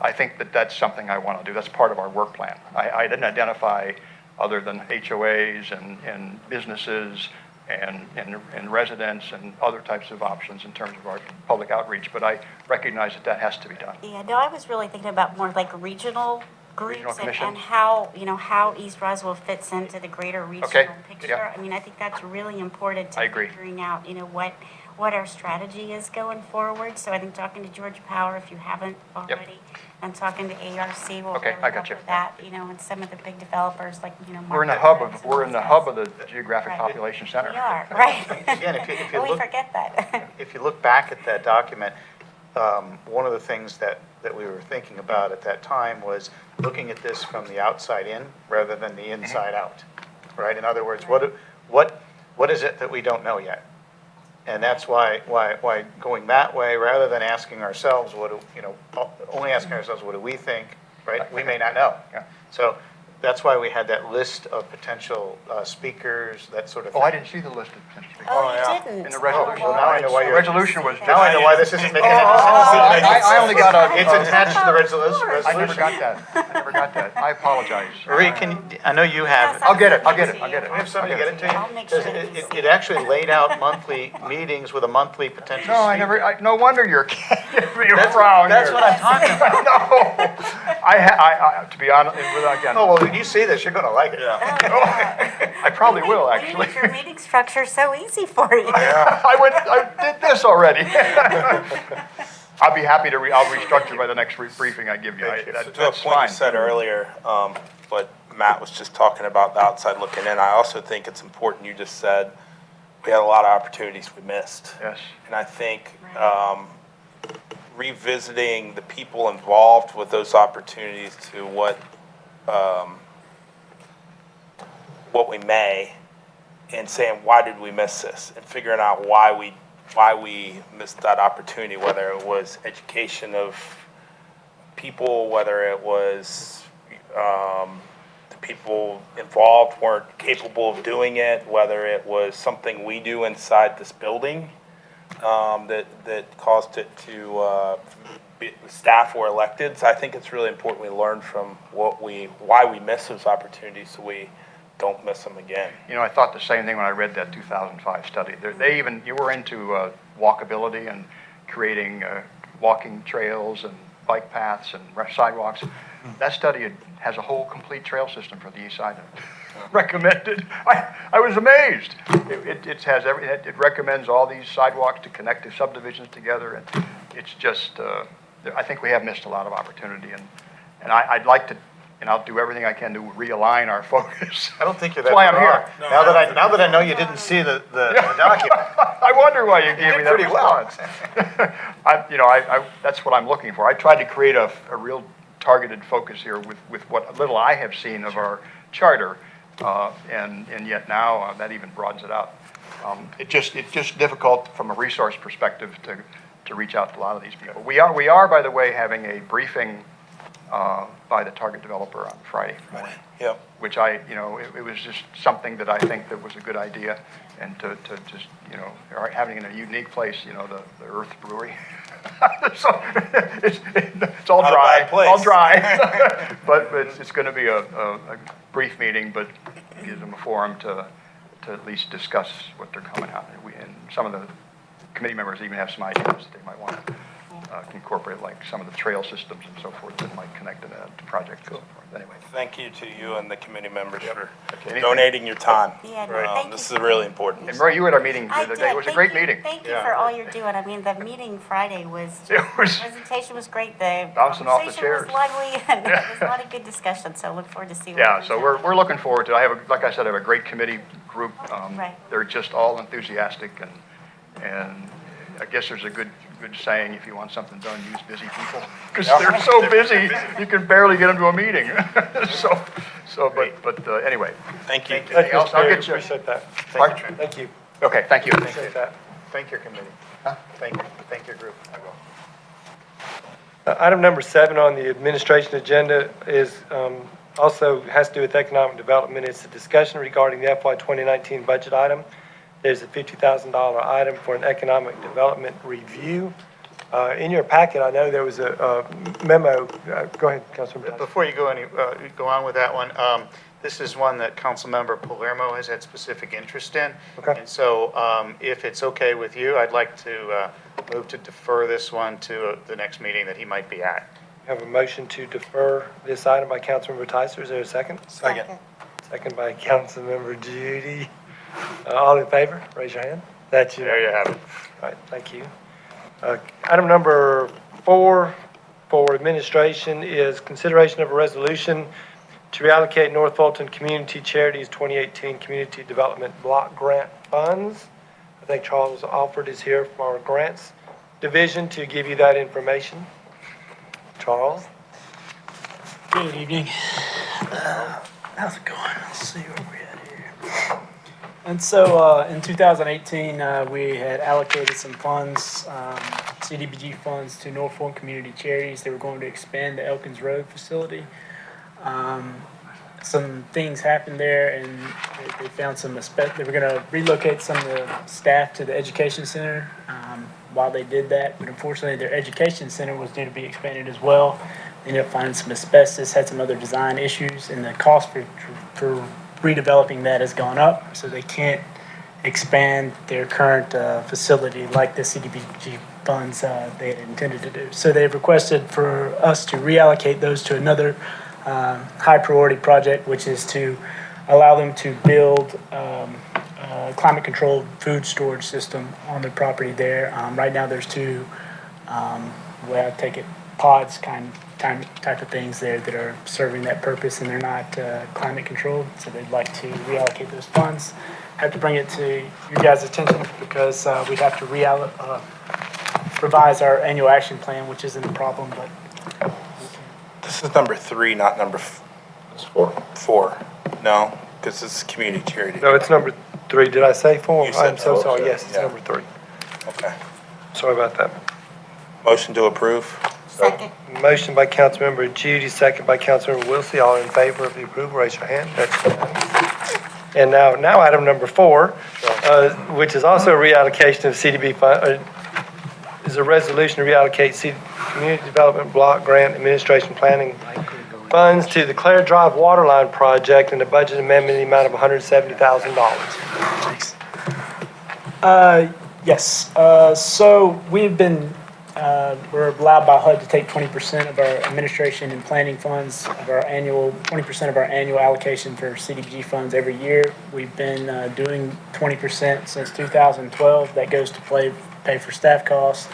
I think that that's something I want to do. That's part of our work plan. I didn't identify other than HOAs and businesses and residents and other types of options in terms of our public outreach, but I recognize that that has to be done. Yeah, no, I was really thinking about more like regional groups and how, how East Roswell fits into the greater regional picture. Yeah. I mean, I think that's really important to I agree. figuring out, what our strategy is going forward. So I think talking to Georgia Power, if you haven't already, and talking to ARC will really I got help you. with that, and some of the big developers like, We're in the hub of the geographic population center. We are, right. Again, if you We look, forget that. if you look back at that document, one of the things that we were thinking about at that time was looking at this from the outside in rather than the inside out, right? In other words, what is it that we don't know yet? And that's why going that way, rather than asking ourselves, only asking ourselves, what do we think, right? We may not know. Yeah. So that's why we had that list of potential speakers, that sort of thing. Oh, I didn't see the list of potential speakers. Oh, you didn't? In the resolution. Well, now I know why The you're. resolution was. Now I know why this isn't making any sense. I only got a. It's attached to the resolution. I never got that. I apologize. Marie, I know you have. I'll get it. We have somebody to get it to you. I'll make sure Because that it actually laid out monthly meetings with a monthly potential No, speaker. no wonder you're frown That's here. what I'm talking about. No, to be honest, again. Oh, well, when you see this, you're going to like it. I probably will, We actually. made your meeting structure so easy for you. I did this already. I'll be happy to, I'll restructure by the next briefing I give you. To a That's point fine. you said earlier, what Matt was just talking about, the outside looking in, I also think it's important, you just said, we had a lot of opportunities we missed. Yes. And I think revisiting the people involved with those opportunities to what we may, and saying, why did we miss this? And figuring out why we missed that opportunity, whether it was education of people, whether it was the people involved weren't capable of doing it, whether it was something we do inside this building that caused it to staff were elected. So I think it's really important we learn from why we miss those opportunities so we don't miss them again. I thought the same thing when I read that 2005 study. You were into walkability and creating walking trails and bike paths and sidewalks. That study has a whole complete trail system for the east side. Recommended. I was amazed. It has everything. It recommends all these sidewalks to connect the subdivisions together, and it's just. I think we have missed a lot of opportunity, and I'd like to. And I'll do everything I can to realign our focus. I don't think you're That's that why I'm far here. off. Now that I know you didn't see the document. I wonder why you gave me that pretty well. response. That's what I'm looking for. I tried to create a real targeted focus here with what little I have seen of our charter, and yet now that even broadens it out. It's just difficult from a resource perspective to reach out to a lot of these people. We are, by the way, having a briefing by the target developer on Friday morning. Yep. Which it was just something that I think that was a good idea, and to just, having in a unique place, the Earth Brewery. So it's all Not a dry, bad place. all dry. But it's going to be a brief meeting, but gives them a forum to at least discuss what they're coming out. And some of the committee members even have some ideas that they might want to incorporate, like some of the trail systems and so forth that might connect to that project and so forth. Anyway. Thank you to you and the committee members for Okay. donating your time. Yeah, no, thank This you. is really important. And Roy, you were at our meeting the I other day. It did. was a Thank great you. meeting. Thank you for all you're doing. I mean, the meeting Friday was, It was presentation was great. The bouncing off the conversation chairs. was lively, and there was a lot of good discussion, so look forward to see what Yeah, comes so out. we're looking forward to it. Like I said, I have a great committee group. Right. They're just all enthusiastic and I guess there's a good saying, if you want something done, use busy people. Because they're so busy, you can barely get them to a meeting. But anyway. Thank you. Thank you, I'll Mr. Mayor. get you. Appreciate that. Pardon? Thank you. Okay, thank you. Appreciate that. Thank your committee. Thank your group. I will. Item number 7 on the administration agenda is also has to do with economic development. It's a discussion regarding the FY 2019 budget item. There's a $50,000 item for an economic development review. In your packet, I know there was a memo. Go ahead, Councilman. Tyson. Before you go on with that one, this is one that Councilmember Palermo has had specific interest in. Okay. And so if it's okay with you, I'd like to move to defer this one to the next meeting that he might be at. Have a motion to defer this item by Councilmember Tyson. Is there a second? Second. Second by Councilmember Judy. All in favor, raise your hand. That's you. There you have it. All right, thank you. Item number 4 for administration is consideration of a resolution to reallocate North Fulton Community Charities 2018 Community Development Block Grant Funds. I think Charles Alford is here from our grants division to give you that information. Charles? Good evening. How's it going? Let's see where we're at here. And so in 2018, we had allocated some funds, CDBG funds, to North Fulton Community Charities. They were going to expand the Elkins Road facility. Some things happened there, and they found they were going to relocate some of the staff to the education center while they did that. But unfortunately, their education center was due to be expanded as well. They ended up finding some asbestos, had some other design issues, and the cost for redeveloping that has gone up, so they can't expand their current facility like the CDBG funds they had intended to do. So they've requested for us to reallocate those to another high priority project, which is to allow them to build a climate controlled food storage system on the property there. Right now there's 2, the way I take it, pods type of things there that are serving that purpose, and they're not climate controlled, so they'd like to reallocate those funds. Have to bring it to your guys' attention because we'd have to revise our annual action plan, which isn't a problem, but This is number 3, not number It's 4. 4. No, because this is community charity. No, it's number 3. Did I say 4? You said I'm so 4, sorry. sir. Yes, it's Yeah. number 3. Okay. Sorry about that. Motion to approve. Second. Motion by Councilmember Judy, second by Councilmember Wilsey. All in favor of the approval, raise your hand. That's unanimous. And now item number 4, which is also a reallocation of CDB fund, is a resolution to reallocate Community Development Block Grant Administration Planning funds to the Clare Drive Waterline Project and a budget amendment in the amount of $170,000. thanks. Yes, so we've been, we're allowed by HUD to take 20% of our administration and planning funds of our annual, 20% of our annual allocation for CDBG funds every year. We've been doing 20% since 2012. That goes to pay for staff costs,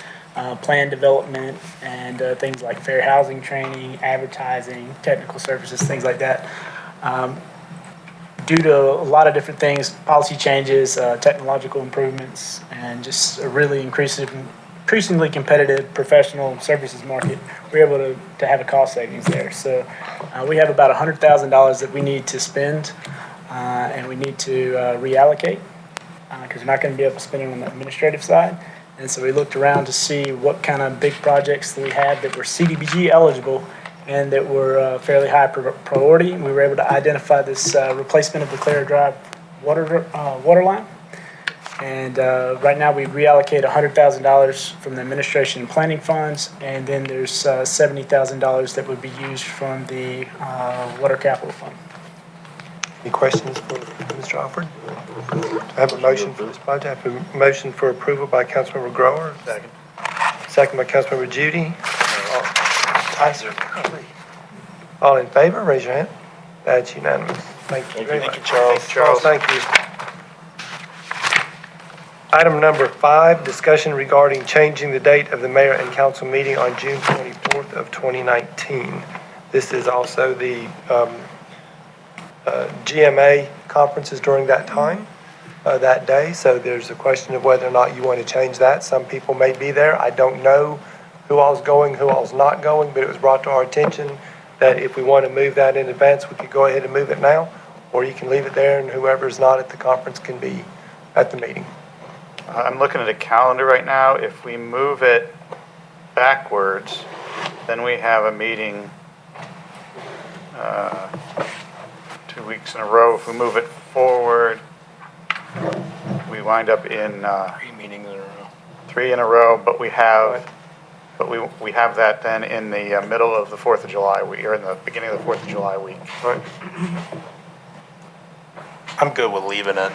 plan development, and things like fair housing training, advertising, technical services, things like that. Due to a lot of different things, policy changes, technological improvements, and just a really increasingly competitive professional services market, we're able to have a cost savings there. So we have about $100,000 that we need to spend, and we need to reallocate because we're not going to be able to spend it on the administrative side. And so we looked around to see what kind of big projects that we had that were CDBG eligible and that were fairly high priority. We were able to identify this replacement of the Clare Drive water line. And right now we reallocate $100,000 from the administration and planning funds, and then there's $70,000 that would be used from the water capital fund. Any questions for Mr. Alford? I have a motion for this project. I have a motion for approval by Councilmember Grower. Second. Second by Councilmember Judy. All in favor, raise your hand. That's unanimous. Thank you very much. Thank you, Charles. Charles, thank you. Item number 5, discussion regarding changing the date of the mayor and council meeting on June 24th of 2019. This is also the GMA conferences during that time, that day. So there's a question of whether or not you want to change that. Some people may be there. I don't know who all's going, who all's not going, but it was brought to our attention that if we want to move that in advance, we could go ahead and move it now, or you can leave it there and whoever's not at the conference can be at the meeting. I'm looking at a calendar right now. If we move it backwards, then we have a meeting 2 weeks in a row. If we move it forward, we wind up in 3 meetings in a row. 3 in a row, but we have that then in the middle of the 4th of July week, or in the beginning of the 4th of July week. Right. I'm good with leaving it.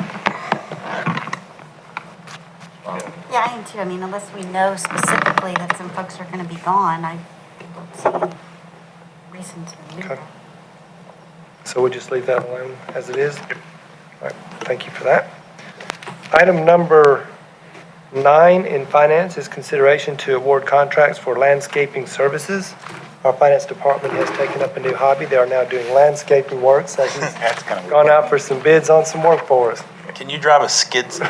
Yeah, I am too. I mean, unless we know specifically that some folks are going to be gone, I don't see any reason to move Okay. it. So we'll just leave that alone as it is? All right, thank you for that. Item number 9 in finance is consideration to award contracts for landscaping services. Our finance department has taken up a new hobby. They are now doing landscaping work, so he's That's kind of gone out for some bids on some work for us. Can you drive a skid steer?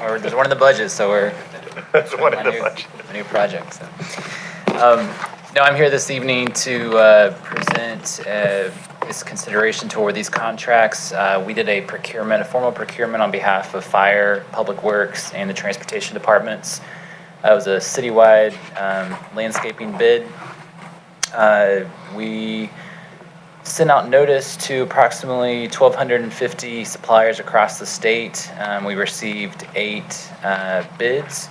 Or there's one in the budget, so we're That's one of the budget. a new project. So. No, I'm here this evening to present this consideration toward these contracts. We did a formal procurement on behalf of Fire, Public Works, and the Transportation Departments. It was a citywide landscaping bid. We sent out notice to approximately 1,250 suppliers across the state. We received 8 bids.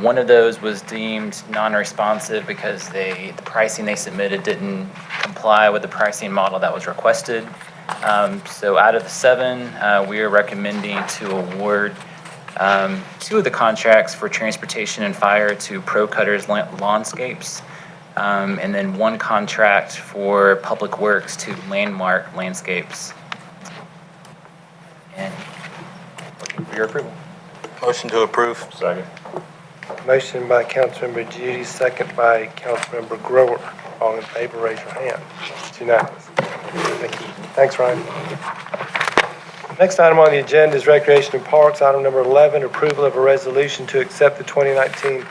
One of those was deemed non-responsive because the pricing they submitted didn't comply with the pricing model that was requested. So out of the 7, we are recommending to award 2 of the contracts for transportation and fire to Pro Cutters Lawnscapes, and then 1 contract for Public Works to Landmark Landscapes. And looking for your approval. Motion to approve. Second. Motion by Councilmember Judy, second by Councilmember Grower. All in favor, raise your hand. It's unanimous. Thank you. Thanks, Ryan. Next item on the agenda is Recreation and Parks. Item number 11, approval of a resolution to accept the 2019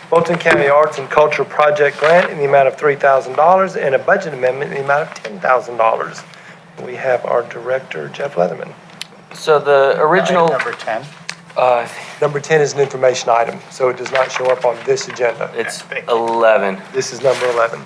Fulton County Arts and Culture Project Grant in the amount of $3,000 and a budget amendment in the amount of $10,000. We have our director, Jeff Leatherman. So the original. Number 10. Number 10 is an information item, so it does not show up on this agenda. It's 11. This is number 11.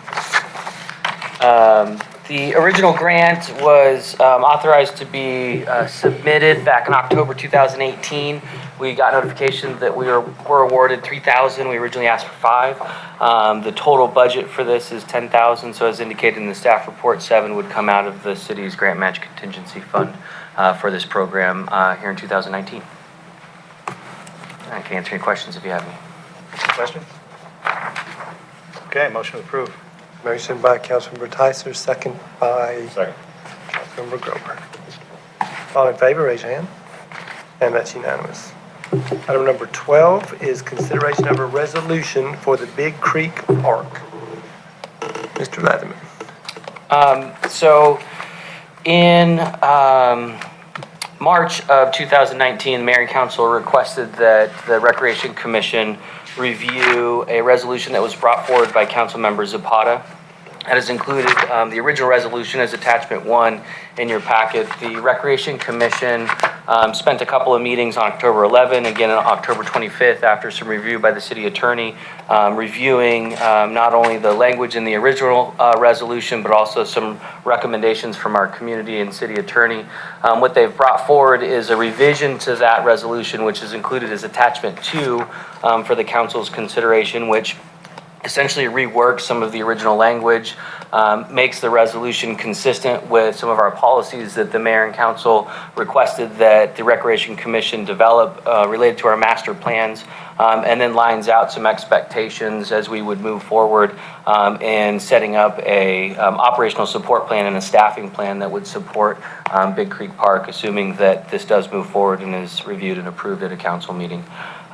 The original grant was authorized to be submitted back in October 2018. We got notification that we were awarded $3,000. We originally asked for $5,000. The total budget for this is $10,000. So as indicated in the staff report, $7,000 would come out of the city's grant match contingency fund for this program here in 2019. I can answer any questions if you have any. Question? Okay, motion to approve. Motion by Councilmember Tyser, second by Second. Councilmember Grover. All in favor, raise your hand. And that's unanimous. Item number 12 is consideration of a resolution for the Big Creek Park. Mr. Leatherman. So in March of 2019, the Mayor and Council requested that the Recreation Commission review a resolution that was brought forward by Councilmember Zapata. That is included, the original resolution as attachment 1 in your packet. The Recreation Commission spent a couple of meetings on October 11, again on October 25th, after some review by the city attorney, reviewing not only the language in the original resolution, but also some recommendations from our community and city attorney. What they've brought forward is a revision to that resolution, which is included as attachment 2 for the council's consideration, which essentially reworks some of the original language, makes the resolution consistent with some of our policies that the mayor and council requested that the Recreation Commission develop related to our master plans, and then lines out some expectations as we would move forward in setting up a operational support plan and a staffing plan that would support Big Creek Park, assuming that this does move forward and is reviewed and approved at a council meeting.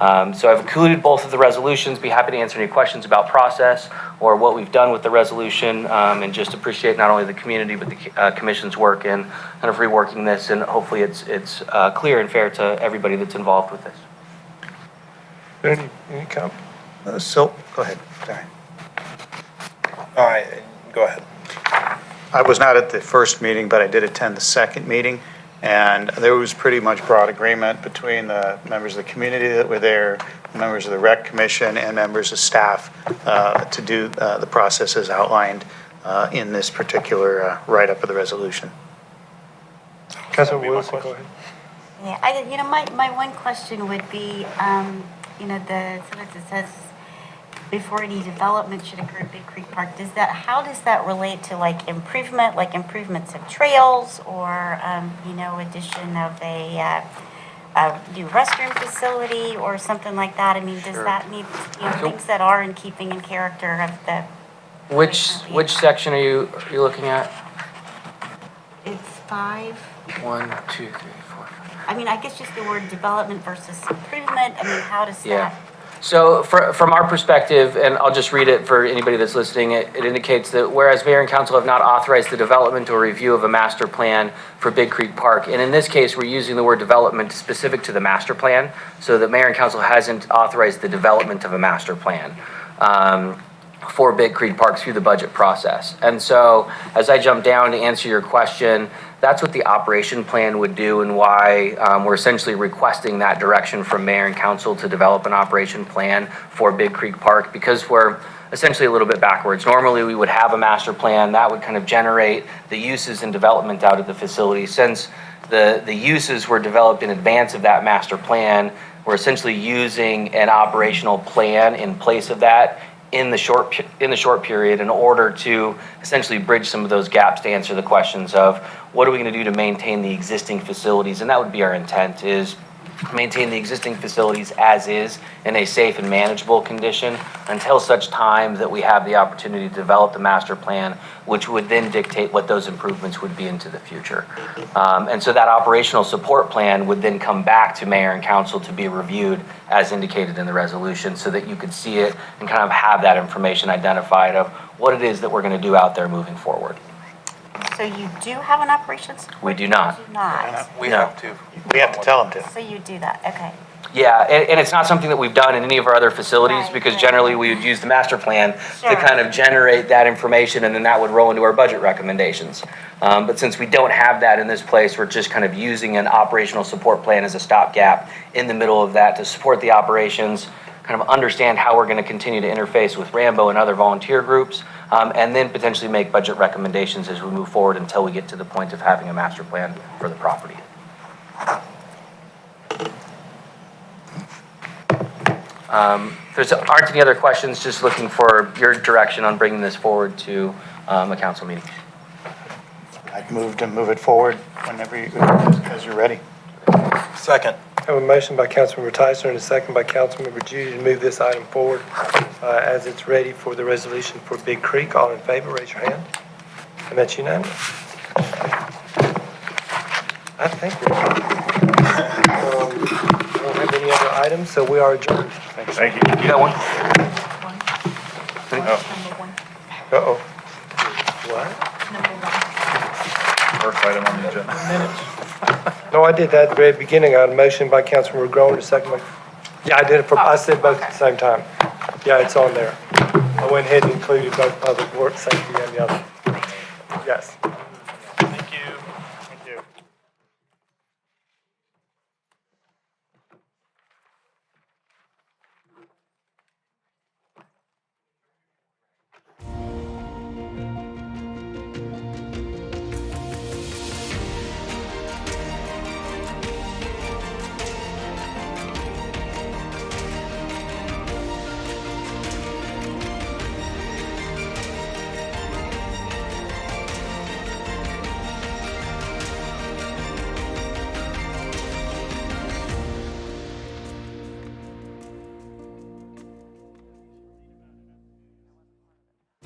So I've included both of the resolutions. Be happy to answer any questions about process or what we've done with the resolution, and just appreciate not only the community but the commission's work in kind of reworking this, and hopefully it's clear and fair to everybody that's involved with this. Any comment? So, go ahead, sorry. All right, go ahead. I was not at the first meeting, but I did attend the second meeting, and there was pretty much broad agreement between the members of the community that were there, members of the Rec Commission, and members of staff to do the process as outlined in this particular write-up of the resolution. Councilman Wilson, go ahead. Yeah, my one question would be, sometimes it says before any development should occur at Big Creek Park, how does that relate to like improvements of trails or, addition of a new restroom facility or something like that? I mean, does that need, things that are in keeping in character of the. Which section are you looking at? It's 5. 1, 2, 3, 4, 5. I mean, I guess just the word development versus improvement, I mean, how does Yeah. that? So from our perspective, and I'll just read it for anybody that's listening, it indicates that whereas mayor and council have not authorized the development or review of a master plan for Big Creek Park, and in this case, we're using the word development specific to the master plan, so the mayor and council hasn't authorized the development of a master plan for Big Creek Park through the budget process. And so as I jump down to answer your question, that's what the operation plan would do, and why we're essentially requesting that direction from mayor and council to develop an operation plan for Big Creek Park, because we're essentially a little bit backwards. Normally we would have a master plan that would kind of generate the uses and development out of the facility. Since the uses were developed in advance of that master plan, we're essentially using an operational plan in place of that in the short period in order to essentially bridge some of those gaps to answer the questions of what are we going to do to maintain the existing facilities. And that would be our intent, is maintain the existing facilities as is in a safe and manageable condition until such time that we have the opportunity to develop the master plan, which would then dictate what those improvements would be into the future. And so that operational support plan would then come back to mayor and council to be reviewed as indicated in the resolution, so that you could see it and kind of have that information identified of what it is that we're going to do out there moving forward. So you do have an operations support? We do not. You do not? We have to. We have to tell them to. So you do that, okay. Yeah, and it's not something that we've done in any of our other facilities, Right, because right. generally we would use the master plan Sure. to kind of generate that information, and then that would roll into our budget recommendations. But since we don't have that in this place, we're just kind of using an operational support plan as a stopgap in the middle of that to support the operations, kind of understand how we're going to continue to interface with Rambo and other volunteer groups, and then potentially make budget recommendations as we move forward until we get to the point of having a master plan for the property. If there aren't any other questions, just looking for your direction on bringing this forward to a council meeting. I'd move to move it forward whenever as you're ready. Second. I have a motion by Councilmember Tyson and a second by Councilmember Judy to move this item forward as it's ready for the resolution for Big Creek. All in favor, raise your hand. And that's unanimous. I think we're I don't have any other items, so we are adjourned. Thank you. You got one? Uh-oh. What? First item on the agenda. No, I did that at the very beginning. I had a motion by Councilmember Groen and a second by, yeah, I did it for, I said both at the same time. Yeah, it's on there. I went ahead and included both public works, safety and the other. Yes.